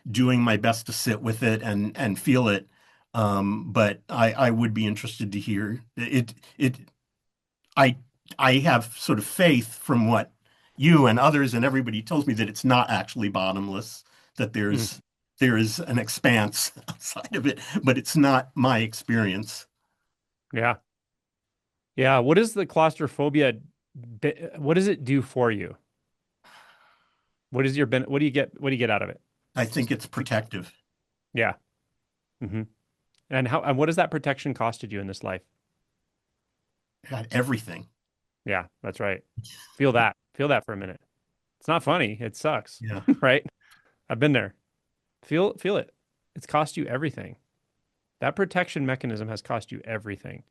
S12: doing my best to sit with it and feel it. But I would be interested to hear it. I I have sort of faith from what you and others and everybody tells me, that it's not actually bottomless, that there is an expanse outside of it, but it's not my experience.
S2: Yeah. Yeah. What is the claustrophobia? What does it do for you? What is what do you get out of it?
S12: I think it's protective.
S2: Yeah. Mm-hmm. And what has that protection costed you in this life?
S12: God, everything.
S2: Yeah, that's right. Feel that. Feel that for a minute. It's not funny. It sucks.
S12: Yeah.
S2: Right? I've been there. Feel it. It's cost you everything. That protection mechanism has cost you everything.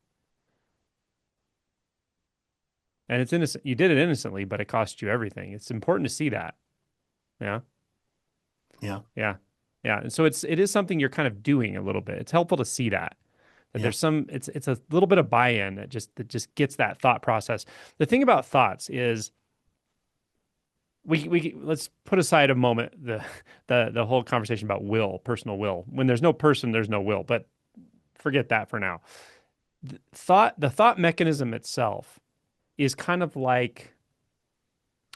S2: And it's innocent. You did it innocently, but it cost you everything. It's important to see that. Yeah.
S12: Yeah.
S2: Yeah. Yeah. And so it is something you're kind of doing a little bit. It's helpful to see that. That there's it's a little bit of buy-in that just gets that thought process. The thing about thoughts is we let's put aside a moment the whole conversation about will, personal will. When there's no person, there's no will, but forget that for now. The thought mechanism itself is kind of like,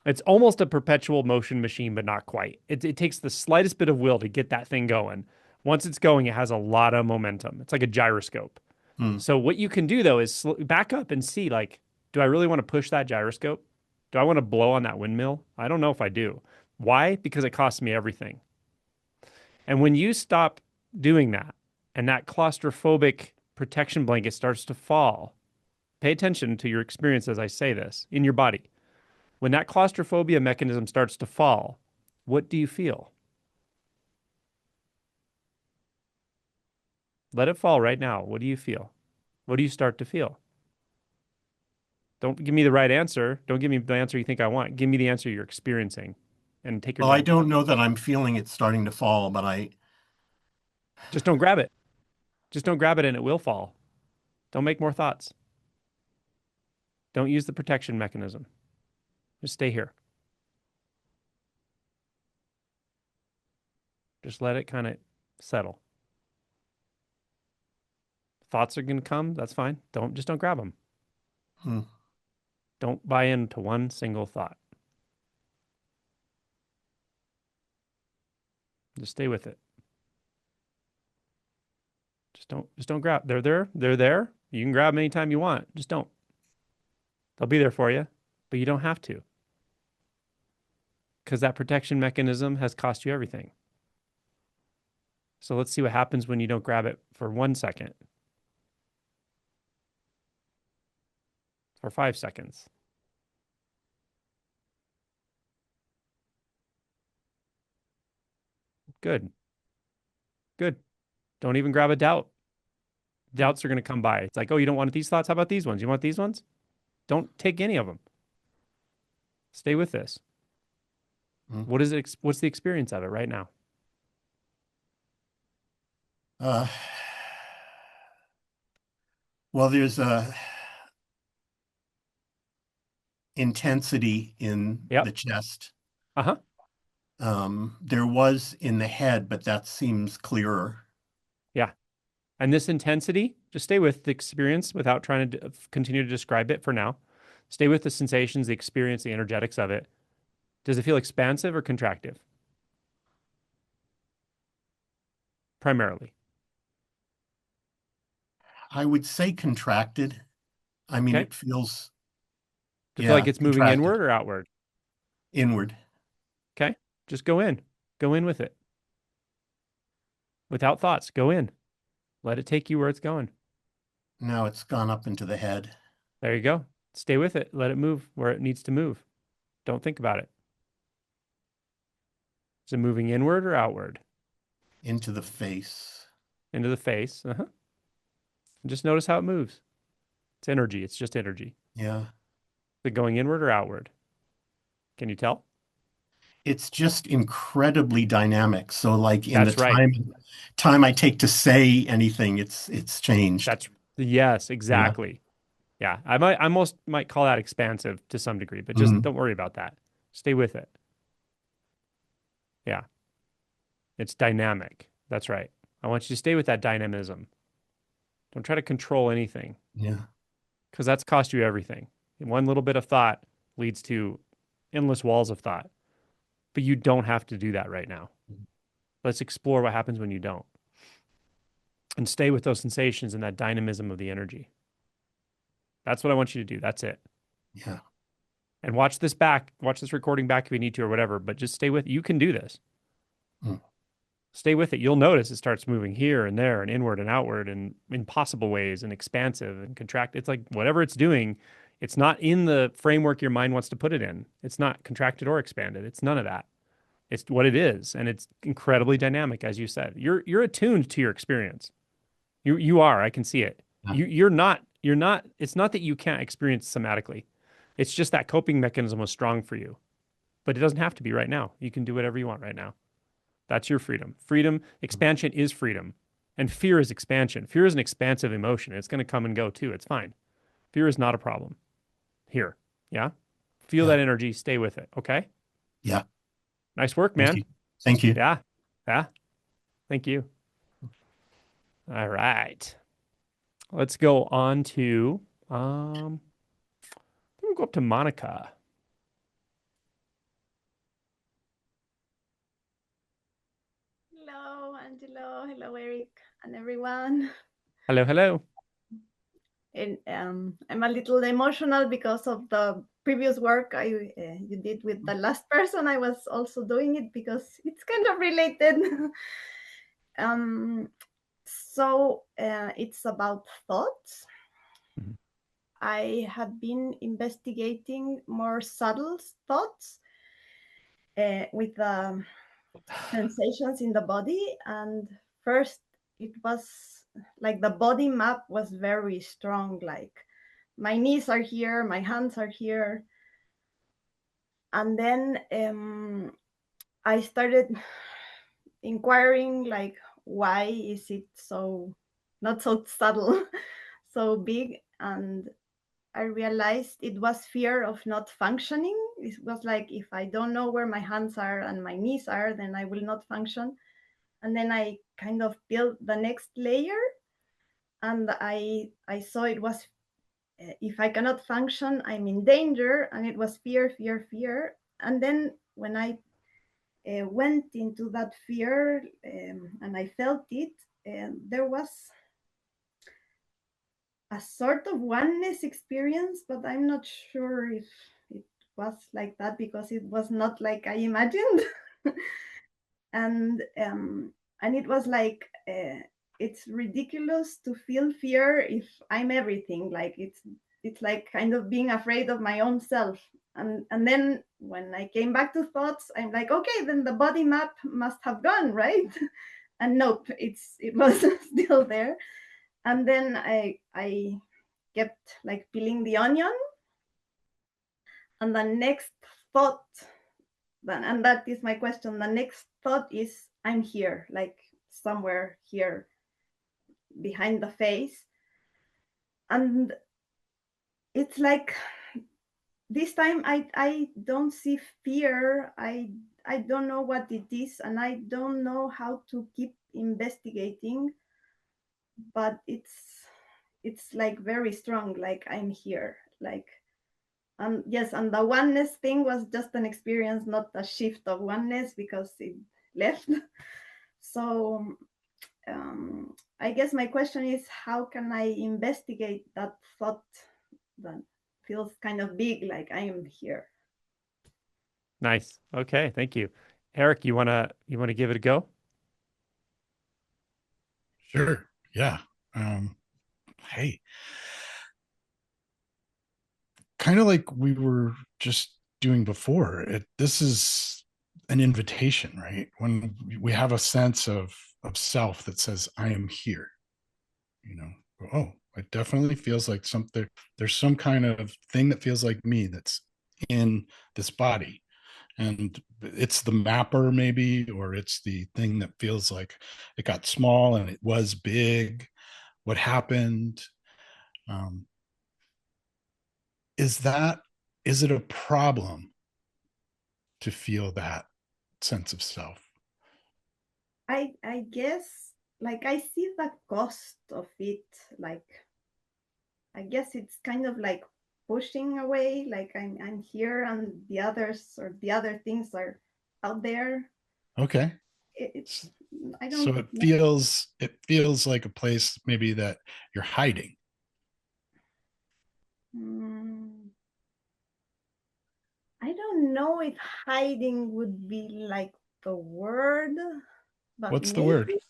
S2: it's almost a perpetual motion machine, but not quite. It takes the slightest bit of will to get that thing going. Once it's going, it has a lot of momentum. It's like a gyroscope. So what you can do, though, is back up and see, like, do I really want to push that gyroscope? Do I want to blow on that windmill? I don't know if I do. Why? Because it costs me everything. And when you stop doing that, and that claustrophobic protection blanket starts to fall, pay attention to your experience as I say this in your body. When that claustrophobia mechanism starts to fall, what do you feel? Let it fall right now. What do you feel? What do you start to feel? Don't give me the right answer. Don't give me the answer you think I want. Give me the answer you're experiencing, and take your
S12: Well, I
S2: time.
S12: don't know that I'm feeling it starting to fall, but
S2: Just don't grab it. Just don't grab it and it will fall. Don't make more thoughts. Don't use the protection mechanism. Just stay here. Just let it kind of settle. Thoughts are going to come. That's fine. Just don't grab them. Don't buy into one single thought. Just stay with it. Just don't grab. They're there. They're there. You can grab them anytime you want. Just don't. They'll be there for you, but you don't have to. Because that protection mechanism has cost you everything. So let's see what happens when you don't grab it for 1 second. For 5 seconds. Good. Good. Don't even grab a doubt. Doubts are going to come by. It's like, oh, you don't want these thoughts? How about these ones? You want these ones? Don't take any of them. Stay with this. What is it? What's the experience of it right now?
S12: Well, there's a intensity in
S2: Yep.
S12: the chest.
S2: Uh-huh.
S12: There was in the head, but that seems clearer.
S2: Yeah. And this intensity, just stay with the experience without trying to continue to describe it for now. Stay with the sensations, the experience, the energetics of it. Does it feel expansive or contractive? Primarily.
S12: I would say contracted. I mean,
S2: Okay.
S12: it feels,
S2: Does it feel like
S12: yeah,
S2: it's moving
S12: contracted.
S2: inward or outward?
S12: Inward.
S2: Okay. Just go in. Go in with it. Without thoughts, go in. Let it take you where it's going.
S12: Now it's gone up into the head.
S2: There you go. Stay with it. Let it move where it needs to move. Don't think about it. Is it moving inward or outward?
S12: Into the face.
S2: Into the face. Uh-huh. And just notice how it moves. It's energy. It's just energy.
S12: Yeah.
S2: Is it going inward or outward? Can you tell?
S12: It's just incredibly dynamic. So like in
S2: That's
S12: the
S2: right.
S12: time I take to say anything, it's changed.
S2: That's yes, exactly. Yeah. I almost might call that expansive to some degree, but just don't worry about that. Stay with it. Yeah. It's dynamic. That's right. I want you to stay with that dynamism. Don't try to control anything.
S12: Yeah.
S2: Because that's cost you everything. And one little bit of thought leads to endless walls of thought. But you don't have to do that right now. Let's explore what happens when you don't. And stay with those sensations and that dynamism of the energy. That's what I want you to do. That's it.
S12: Yeah.
S2: And watch this recording back if you need to or whatever, but just stay with it. You can do this. Stay with it. You'll notice it starts moving here and there and inward and outward and in possible ways and expansive and contract. It's like whatever it's doing, it's not in the framework your mind wants to put it in. It's not contracted or expanded. It's none of that. It's what it is. And it's incredibly dynamic, as you said. You're attuned to your experience. You are. I can see it. You're not, it's not that you can't experience somatically. It's just that coping mechanism was strong for you. But it doesn't have to be right now. You can do whatever you want right now. That's your freedom. Freedom, expansion is freedom. And fear is expansion. Fear is an expansive emotion. It's going to come and go too. It's fine. Fear is not a problem. Here. Yeah? Feel that energy. Stay with it. Okay?
S12: Yeah.
S2: Nice work, man.
S12: Thank you.
S2: Yeah. Yeah. Thank you. All right. Let's go on to, we'll go up to Monica.
S13: Hello, Angelo. Hello, Erik, and everyone.
S2: Hello, hello.
S13: And I'm a little emotional because of the previous work you did with the last person. I was also doing it because it's kind of related. So it's about thoughts. I had been investigating more subtle thoughts with sensations in the body, and first it was like the body map was very strong, like my knees are here, my hands are here, and then I started inquiring, like, why is it so not so subtle, so big? And I realized it was fear of not functioning. It was like, if I don't know where my hands are and my knees are, then I will not function. And then I kind of built the next layer, and I saw it was, if I cannot function, I'm in danger, and it was fear, fear, fear. And then when I went into that fear and I felt it, there was a sort of oneness experience, but I'm not sure if it was like that because it was not like I imagined. and it was like, it's ridiculous to feel fear if I'm everything. Like it's like kind of being afraid of my own self. And then when I came back to thoughts, I'm like, okay, then the body map must have gone, right? And nope, it was still there. And then I kept like peeling the onion. And the next thought, and that is my question, the next thought is, I'm here, like somewhere here behind the face. and it's like this time I don't see fear. I don't know what it is, and I don't know how to keep investigating, but it's like very strong, like I'm here, like. And yes, and the oneness thing was just an experience, not a shift of oneness, because it left. So I guess my question is, how can I investigate that thought that feels kind of big, like I am here?
S2: Nice. Okay, thank you. Erik, you wanna give it a go?
S1: Sure. Yeah. Hey, kind of like we were just doing before, this is an invitation, right? When we have a sense of self that says, I am here, you know, oh, it definitely feels like something, there's some kind of thing that feels like me that's in this body. And it's the mapper, maybe, or it's the thing that feels like it got small and it was big. What happened? Um, is it a problem to feel that sense of self?
S13: I guess, like, I see the cost of it, like, I guess it's kind of like pushing away, like I'm here and the others or the other things are out there.
S1: Okay.
S13: It's I
S1: So
S13: don't
S1: it
S13: know.
S1: feels like a place maybe that you're hiding.
S13: Mm, I don't know if hiding would be like the word, but
S1: What's the word?
S13: maybe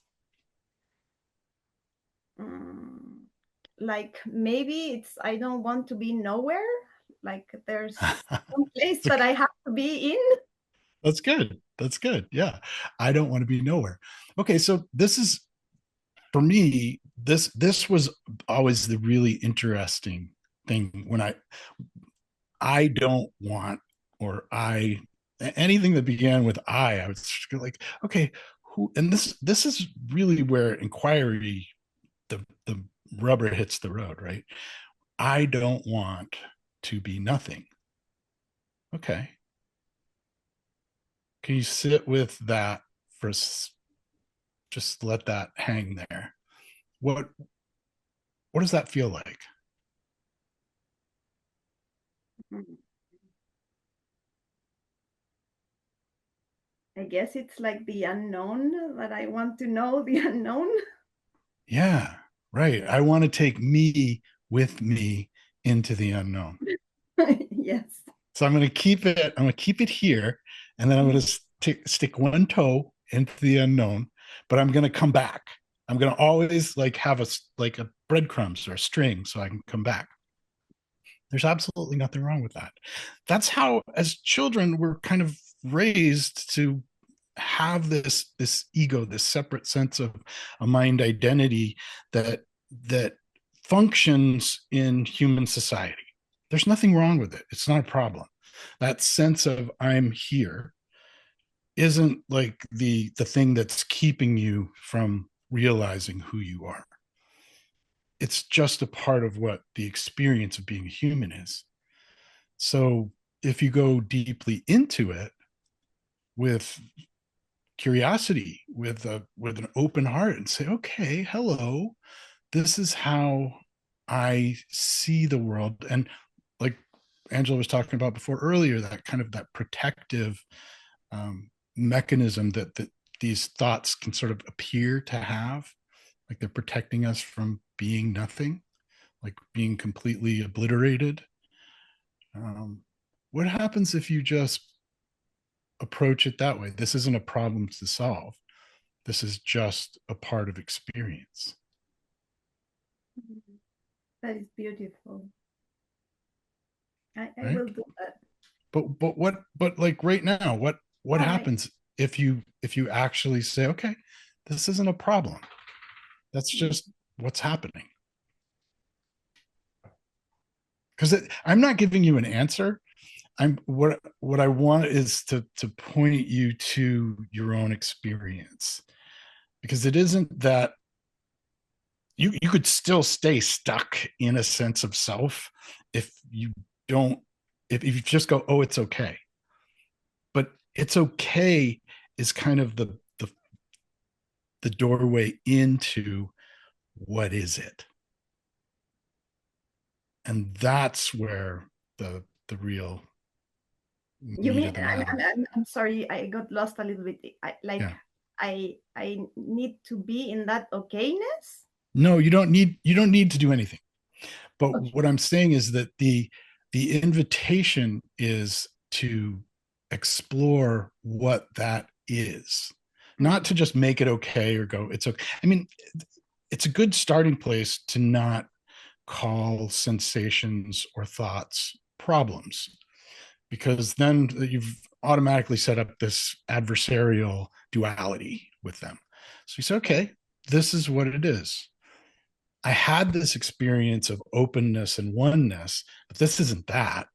S13: like maybe it's I don't want to be nowhere. Like there's some place that I have to be in.
S1: That's good. That's good. Yeah. I don't want to be nowhere. Okay, so this is, for me, this was always the really interesting thing when I don't want, or I, anything that began with I was like, okay, who, and this is really where inquiry, the rubber hits the road, right? I don't want to be nothing. Okay. Can you sit with that for, just let that hang there? What does that feel like?
S13: I guess it's like the unknown, that I want to know the unknown.
S1: Yeah, right. I want to take me with me into the unknown.
S13: Yes.
S1: So I'm going to keep it. I'm going to keep it here, and then I'm going to stick one toe into the unknown. But I'm going to come back. I'm going to always like have a breadcrumbs or a string, so I can come back. There's absolutely nothing wrong with that. That's how, as children, we're kind of raised to have this ego, this separate sense of a mind identity that functions in human society. There's nothing wrong with it. It's not a problem. That sense of I'm here isn't like the thing that's keeping you from realizing who you are. It's just a part of what the experience of being a human is. So if you go deeply into it with curiosity, with an open heart, and say, okay, hello, this is how I see the world. And like Angela was talking about before earlier, that kind of that protective mechanism that these thoughts can sort of appear to have, like they're protecting us from being nothing, like being completely obliterated. What happens if you just approach it that way? This isn't a problem to solve. This is just a part of experience.
S13: That is beautiful. I
S1: Right?
S13: will do that.
S1: But like right now, what
S13: All right.
S1: happens if you actually say, okay, this isn't a problem. That's just what's happening. Because I'm not giving you an answer. I'm what I want is to point you to your own experience, because it isn't that you could still stay stuck in a sense of self if you don't, if you just go, oh, it's okay. But it's okay is kind of the doorway into what is it. And that's where the real
S13: You
S1: meat
S13: mean
S1: of the matter.
S13: I'm sorry, I got lost a little bit.
S1: Yeah.
S13: I need to be in that okayness.
S1: No, you don't need to do anything. But
S13: Okay.
S1: what I'm saying is that the invitation is to explore what that is, not to just make it okay or go, it's okay. I mean, it's a good starting place to not call sensations or thoughts problems, because then you've automatically set up this adversarial duality with them. So you say, okay, this is what it is. I had this experience of openness and oneness, but this isn't that.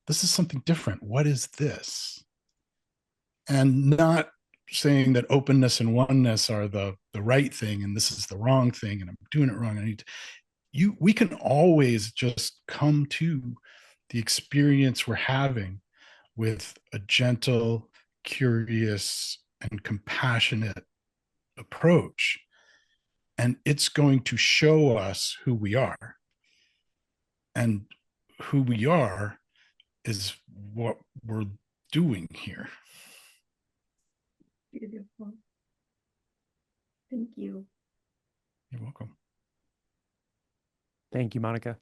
S1: This is something different. What is this? And not saying that openness and oneness are the right thing and this is the wrong thing and I'm doing it wrong. I need to, we can always just come to the experience we're having with a gentle, curious, and compassionate approach. And it's going to show us who we are. And who we are is what we're doing here.
S13: Beautiful. Thank you.
S1: You're welcome.
S2: Thank you, Monica.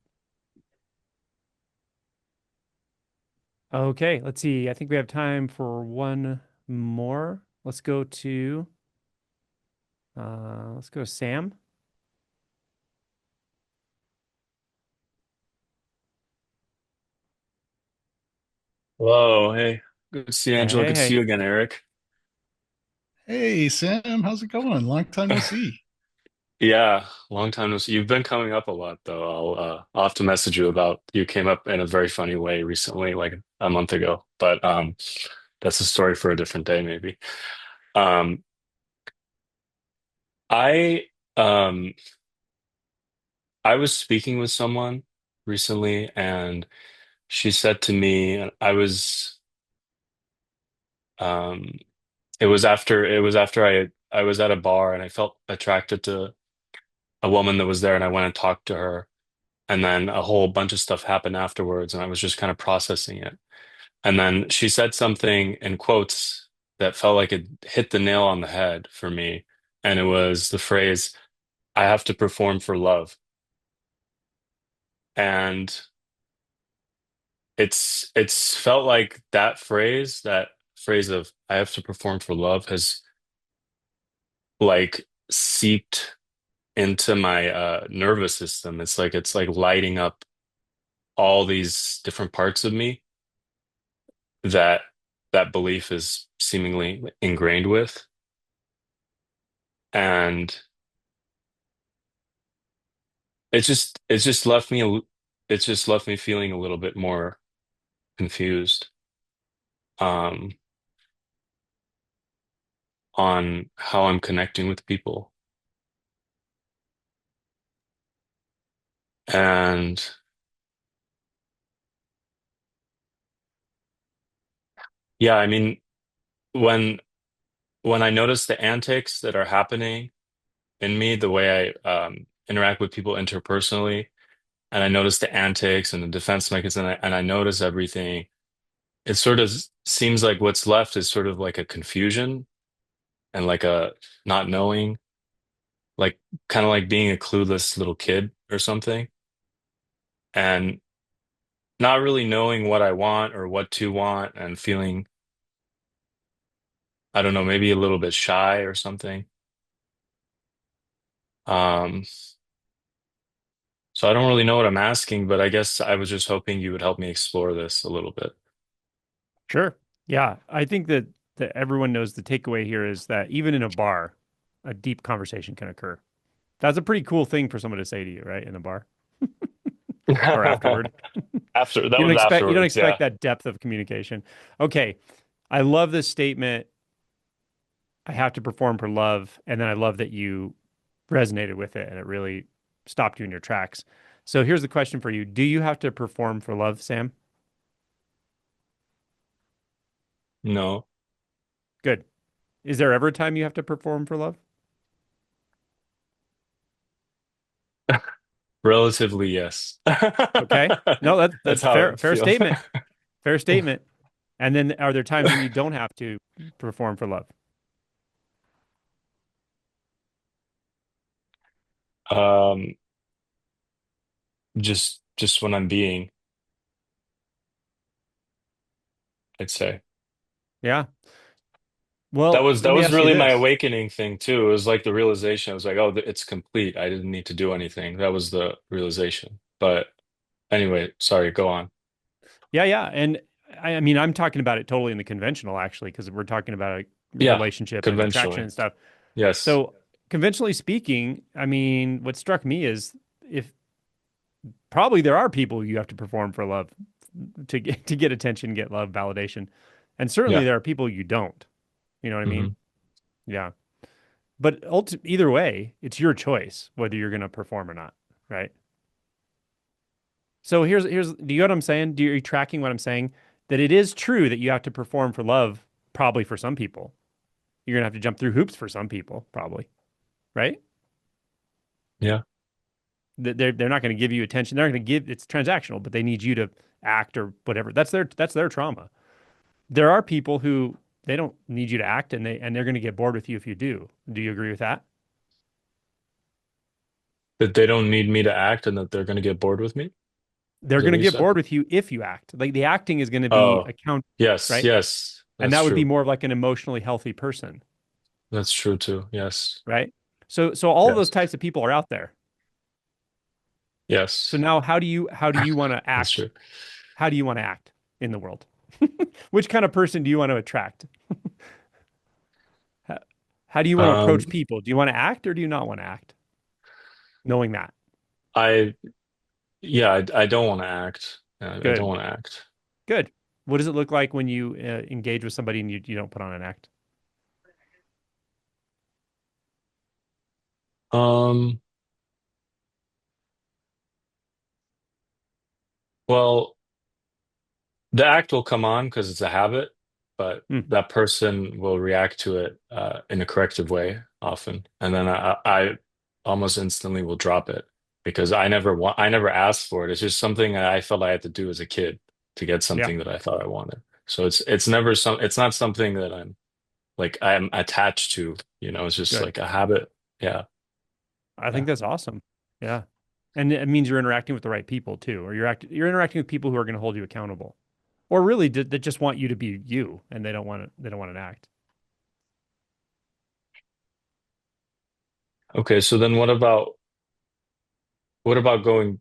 S2: Okay, let's see. I think we have time for one more. Let's go to Sam.
S14: Hello, hey. Good to see you, Angela.
S2: Hey,
S14: Good to see
S2: hey.
S14: you again, Eric.
S1: Hey, Sam, how's it going? Long time no see.
S14: Yeah, long time no see. You've been coming up a lot, though. I'll have to message you about you came up in a very funny way recently, like a month ago. But that's a story for a different day, maybe. Um, I um I was speaking with someone recently, and she said to me, um it was after I was at a bar and I felt attracted to a woman that was there, and I went and talked to her. And then a whole bunch of stuff happened afterwards, and I was just kind of processing it. And then she said something in quotes that felt like it hit the nail on the head for me. And it was the phrase, I have to perform for love. And it's felt like that phrase of I have to perform for love has like seeped into my nervous system. It's like lighting up all these different parts of me that that belief is seemingly ingrained with. And it's just left me it's just left me feeling a little bit more confused um on how I'm connecting with people. And yeah, I mean, when I notice the antics that are happening in me, the way I interact with people interpersonally, and I notice the antics and the defense mechanism, and I notice everything, it sort of seems like what's left is sort of like a confusion and like a not knowing, like kind of like being a clueless little kid or something, and not really knowing what I want or what to want, and feeling, I don't know, maybe a little bit shy or something. Um, so I don't really know what I'm asking, but I guess I was just hoping you would help me explore this a little bit.
S2: Sure. Yeah, I think that everyone knows the takeaway here is that even in a bar, a deep conversation can occur. That's a pretty cool thing for someone to say to you, right? In a bar or afterward.
S14: After that
S2: You don't
S14: was afterwards,
S2: expect
S14: yeah.
S2: that depth of communication. Okay. I love this statement. I have to perform for love. And then I love that you resonated with it and it really stopped you in your tracks. So here's the question for you. Do you have to perform for love, Sam?
S14: No.
S2: Good. Is there ever a time you have to perform for love?
S14: Relatively, yes.
S2: Okay. No,
S14: That's
S2: that's
S14: how I
S2: fair
S14: feel.
S2: statement. Fair statement. And then are there times when you don't have to perform for love?
S14: Um, just when I'm being, I'd say.
S2: Yeah.
S14: That
S2: Well,
S14: was
S2: let
S14: that
S2: me
S14: was
S2: ask you
S14: really my
S2: this.
S14: awakening thing too. It was like the realization. I was like, oh, it's complete. I didn't need to do anything. That was the realization. But anyway, sorry, go on.
S2: Yeah, yeah. And I mean, I'm talking about it totally in the conventional, actually, because we're talking about a
S14: Yeah,
S2: relationship and attraction
S14: conventionally.
S2: and stuff.
S14: Yes.
S2: So, conventionally speaking, I mean, what struck me is if probably there are people you have to perform for love to get attention, get love, validation. And certainly
S14: Yeah.
S2: there are people you don't. You know what I mean?
S14: Hmm.
S2: Yeah. But either way, it's your choice whether you're going to perform or not, right? So do you know what I'm saying? Are you tracking what I'm saying? That it is true that you have to perform for love, probably for some people. You're gonna have to jump through hoops for some people, probably, right?
S14: Yeah.
S2: They're not going to give you attention. They're not going to give. It's transactional, but they need you to act or whatever. That's their trauma. There are people who they don't need you to act, and they're going to get bored with you if you do. Do you agree with that?
S14: That they don't need me to act and that they're going to get bored with me.
S2: They're
S14: Is that
S2: going
S14: what
S2: to
S14: you
S2: get
S14: said?
S2: bored with you if you act. Like the acting is going to be
S14: Oh,
S2: account,
S14: yes,
S2: right?
S14: yes.
S2: And
S14: That's
S2: that would be
S14: true.
S2: more of like an emotionally healthy person,
S14: That's true too. Yes.
S2: right? So all those
S14: Yes.
S2: types of people are out there. So
S14: Yes.
S2: now how do you want to
S14: That's
S2: act?
S14: true.
S2: How do you want to act in the world? Which kind of person do you want to attract? How, how do you want to approach
S14: Um,
S2: people? Do you want to act or do you not want to act? Knowing that.
S14: I yeah, I don't want to act. I don't
S2: Good.
S14: want to act.
S2: Good. What does it look like when you engage with somebody and you don't put on an act?
S14: Um, well, the act will come on because it's a habit, but
S2: Hmm,
S14: that person will react to it in a corrective way often, and then I almost instantly will drop it because I never asked for it. It's just something that I felt I had to do as a kid to get
S2: yeah,
S14: something that I thought I wanted. So it's not something that I'm attached to, it's just
S2: good.
S14: like a habit. Yeah.
S2: I think
S14: Yeah.
S2: that's awesome. Yeah. And it means you're interacting with the right people too, or you're interacting with people who are going to hold you accountable, or really that just want you to be you, and they don't want an act.
S14: Okay, so then what about going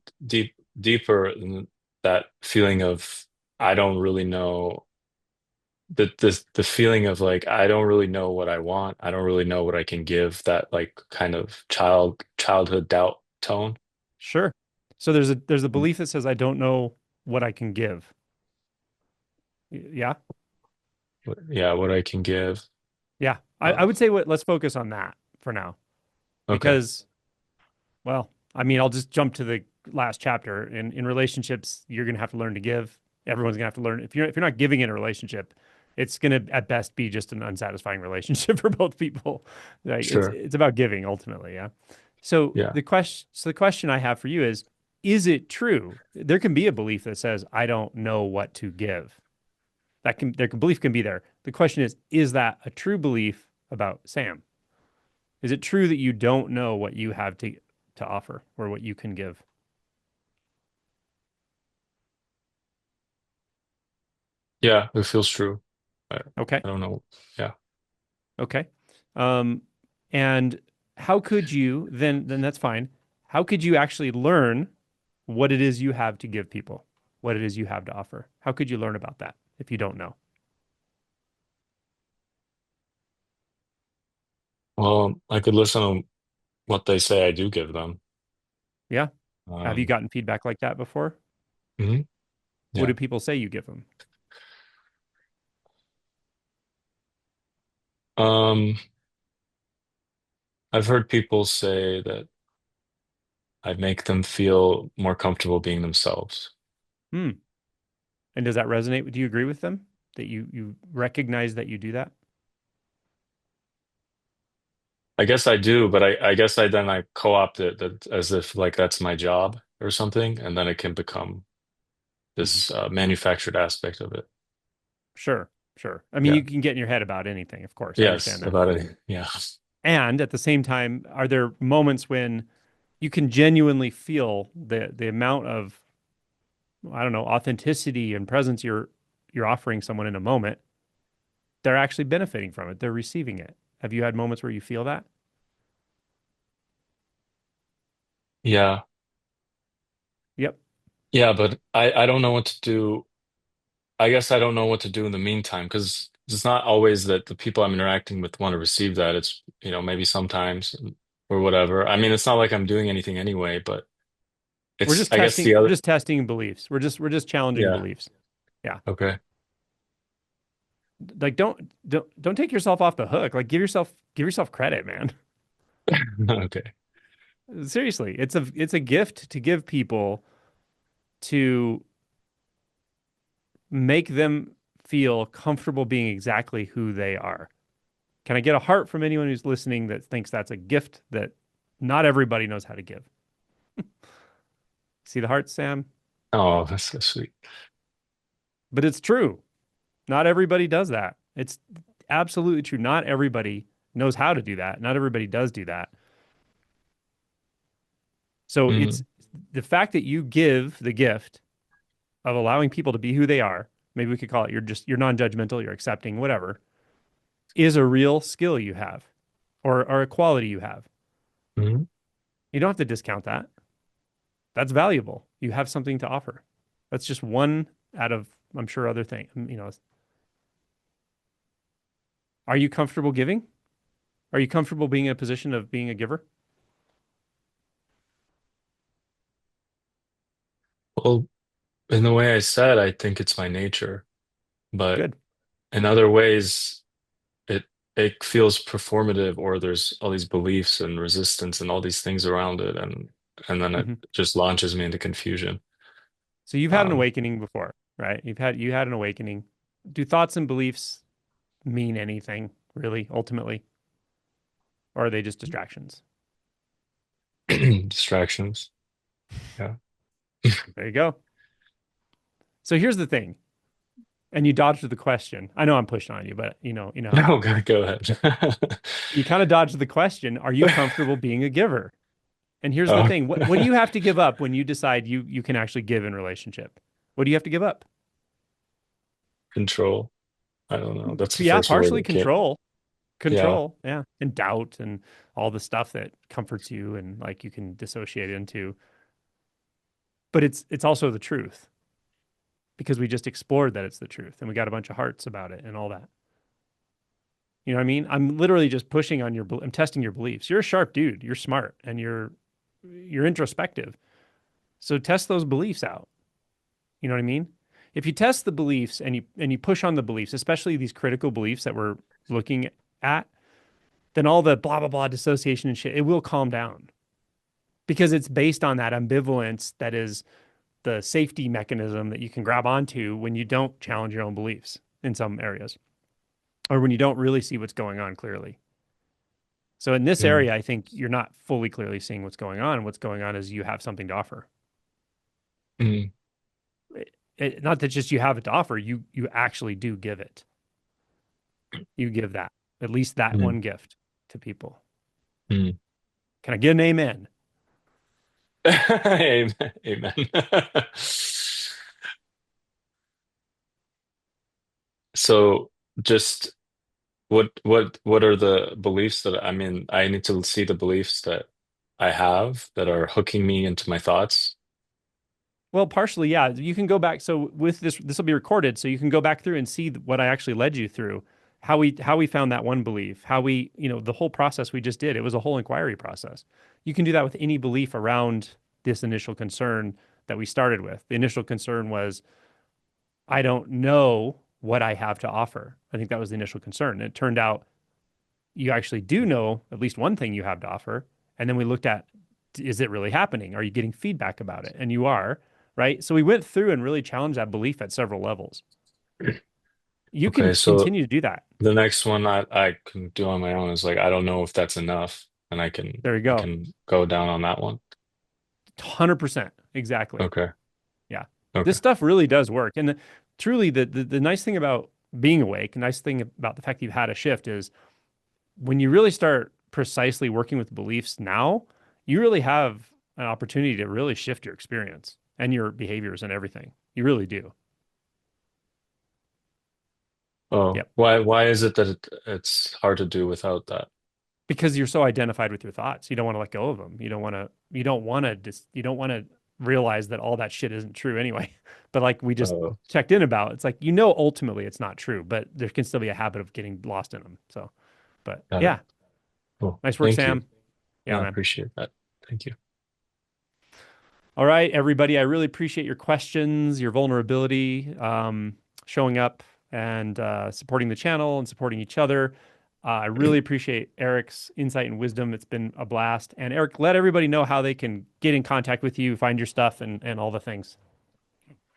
S14: deeper in that feeling of I don't really know the feeling of like I don't really know what I want. I don't really know what I can give, that like kind of childhood doubt tone.
S2: Sure. So there's a belief that says I don't know what I can give. Yeah.
S14: Yeah, what I can give.
S2: Yeah. I
S14: Uh,
S2: would say let's focus on that for now
S14: okay,
S2: because, well, I mean, I'll just jump to the last chapter. In relationships, you're going to have to learn to give. Everyone's going to have to learn. If you're not giving in a relationship, it's going to at best be just an unsatisfying relationship for both people. Like
S14: sure.
S2: it's about giving ultimately. Yeah. So
S14: Yeah.
S2: the question I have for you is it true? There can be a belief that says, I don't know what to give. Belief can be there. The question is that a true belief about Sam? Is it true that you don't know what you have to offer or what you can give?
S14: Yeah, it feels true.
S2: Okay.
S14: I don't know. Yeah.
S2: Okay. Um, and how could you then that's fine. How could you actually learn what it is you have to give people? What it is you have to offer? How could you learn about that if you don't know?
S14: Well, I could listen to what they say I do give them.
S2: Yeah. Have you
S14: Um,
S2: gotten feedback like that before?
S14: mhm,
S2: What
S14: yeah.
S2: do people say you give them?
S14: Um, I've heard people say that I make them feel more comfortable being themselves.
S2: Hmm. And does that resonate? Do you agree with them that you recognize that you do that?
S14: I guess I do, but I guess I co-opt it that as if like that's my job or something, and then it can become this manufactured aspect of it.
S2: Sure, sure. I mean,
S14: Yeah.
S2: you can get in your head about anything, of course. I
S14: Yes,
S2: understand that.
S14: about it. Yeah.
S2: And at the same time, are there moments when you can genuinely feel the amount of, I don't know, authenticity and presence you're offering someone in a moment? They're actually benefiting from it. They're receiving it. Have you had moments where you feel that?
S14: Yeah.
S2: Yep.
S14: Yeah, but I don't know what to do. I guess I don't know what to do in the meantime because it's not always that the people I'm interacting with want to receive that. It's, maybe sometimes or whatever. I mean, it's not like I'm doing anything anyway, but I guess the
S2: We're
S14: other,
S2: just testing beliefs. We're just challenging
S14: yeah.
S2: beliefs. Yeah.
S14: Okay.
S2: Like don't take yourself off the hook. Like give yourself credit, man.
S14: Okay.
S2: Seriously, it's a gift to give people to make them feel comfortable being exactly who they are. Can I get a heart from anyone who's listening that thinks that's a gift that not everybody knows how to give? See the heart, Sam?
S14: Oh, that's so sweet.
S2: But it's true. Not everybody does that. It's absolutely true. Not everybody knows how to do that. Not everybody does do that. So it's
S14: Mm,
S2: the fact that you give the gift of allowing people to be who they are. Maybe we could call it you're non-judgmental, you're accepting, whatever, is a real skill you have or a quality you have.
S14: mm,
S2: You don't have to discount that. That's valuable. You have something to offer. That's just one out of, I'm sure, other things. Are you comfortable giving? Are you comfortable being in a position of being a giver?
S14: Well, in the way I said, I think it's my nature, but
S2: Good.
S14: in other ways, it it feels performative, or there's all these beliefs and resistance and all these things around it, and then it
S2: hmm
S14: just launches me into confusion.
S2: So you've had an
S14: Um,
S2: awakening before, right? You had an awakening. Do thoughts and beliefs mean anything, really, ultimately? Or are they just distractions?
S14: distractions. Yeah.
S2: There you go. So here's the thing. And you dodged the question. I know I'm pushing on you, but you know how it
S14: No,
S2: is.
S14: go ahead.
S2: You kind of dodged the question. Are you comfortable being a giver? And here's the
S14: Oh,
S2: thing. What do you have to give up when you decide you can actually give in relationship? What do you have to give up?
S14: control. I don't know. That's the
S2: Yeah,
S14: first word
S2: partially
S14: that came.
S2: control.
S14: Yeah.
S2: Control, yeah. And doubt and all the stuff that comforts you and like you can dissociate into. But it's also the truth because we just explored that it's the truth and we got a bunch of hearts about it and all that. You know what I mean? I'm literally just pushing on I'm testing your beliefs. You're a sharp dude. You're smart and you're introspective. So test those beliefs out. You know what I mean? If you test the beliefs and you push on the beliefs, especially these critical beliefs that we're looking at, then all the blah blah blah dissociation and shit, it will calm down because it's based on that ambivalence that is the safety mechanism that you can grab onto when you don't challenge your own beliefs in some areas or when you don't really see what's going on clearly. So in this
S14: Mm,
S2: area, I think you're not fully clearly seeing what's going on. What's going on is you have something to offer.
S14: mm,
S2: Not that just you have it to offer, you actually do give it. You give that, at least that
S14: mm,
S2: one gift to people.
S14: mm.
S2: Can I get an amen?
S14: Amen. Amen. So just what are the beliefs that I mean, I need to see the beliefs that I have that are hooking me into my thoughts.
S2: Well, partially, yeah. You can go back. So with this will be recorded, so you can go back through and see what I actually led you through, how we found that one belief, how we, the whole process we just did. It was a whole inquiry process. You can do that with any belief around this initial concern that we started with. The initial concern was, I don't know what I have to offer. I think that was the initial concern. And it turned out you actually do know at least one thing you have to offer. And then we looked at is it really happening? Are you getting feedback about it? And you are, right? So we went through and really challenged that belief at several levels. You
S14: Okay,
S2: can
S14: so
S2: continue to do that.
S14: the next one I can do on my own is like I don't know if that's enough, and
S2: There you
S14: I
S2: go.
S14: can go down on that one.
S2: 100%. Exactly.
S14: Okay.
S2: Yeah.
S14: Okay.
S2: This stuff really does work. And truly, the nice thing about being awake, nice thing about the fact that you've had a shift is when you really start precisely working with beliefs now, you really have an opportunity to really shift your experience and your behaviors and everything. You really do.
S14: Oh,
S2: Yep.
S14: why is it that it's hard to do without that?
S2: Because you're so identified with your thoughts. You don't want to let go of them. You don't want to realize that all that shit isn't true anyway. But like we just
S14: Oh,
S2: checked in about, it's like, you know, ultimately it's not true, but there can still be a habit of getting lost in them. So, but
S14: got it.
S2: yeah,
S14: Cool.
S2: nice work,
S14: Thank you.
S2: Sam. Yeah,
S14: No, I
S2: man.
S14: appreciate that. Thank you.
S2: All right, everybody. I really appreciate your questions, your vulnerability, showing up and supporting the channel and supporting each other. I really appreciate Erik's insight and wisdom. It's been a blast. And Erik, let everybody know how they can get in contact with you, find your stuff, and all the things.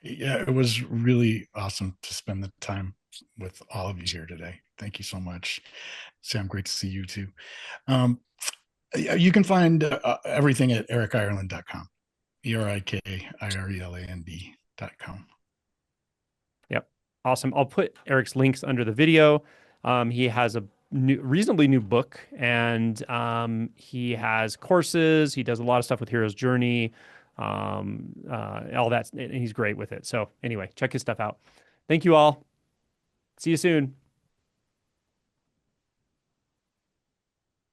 S1: Yeah, it was really awesome to spend the time with all of you here today. Thank you so much. Sam, great to see you too. You can find everything at erikireland.com. ERIKIRELAND.com.
S2: Yep. Awesome. I'll put Erik's links under the video. He has a reasonably new book, and he has courses. He does a lot of stuff with Hero's Journey, all that. And he's great with it. So anyway, check his stuff out. Thank you all. See you soon.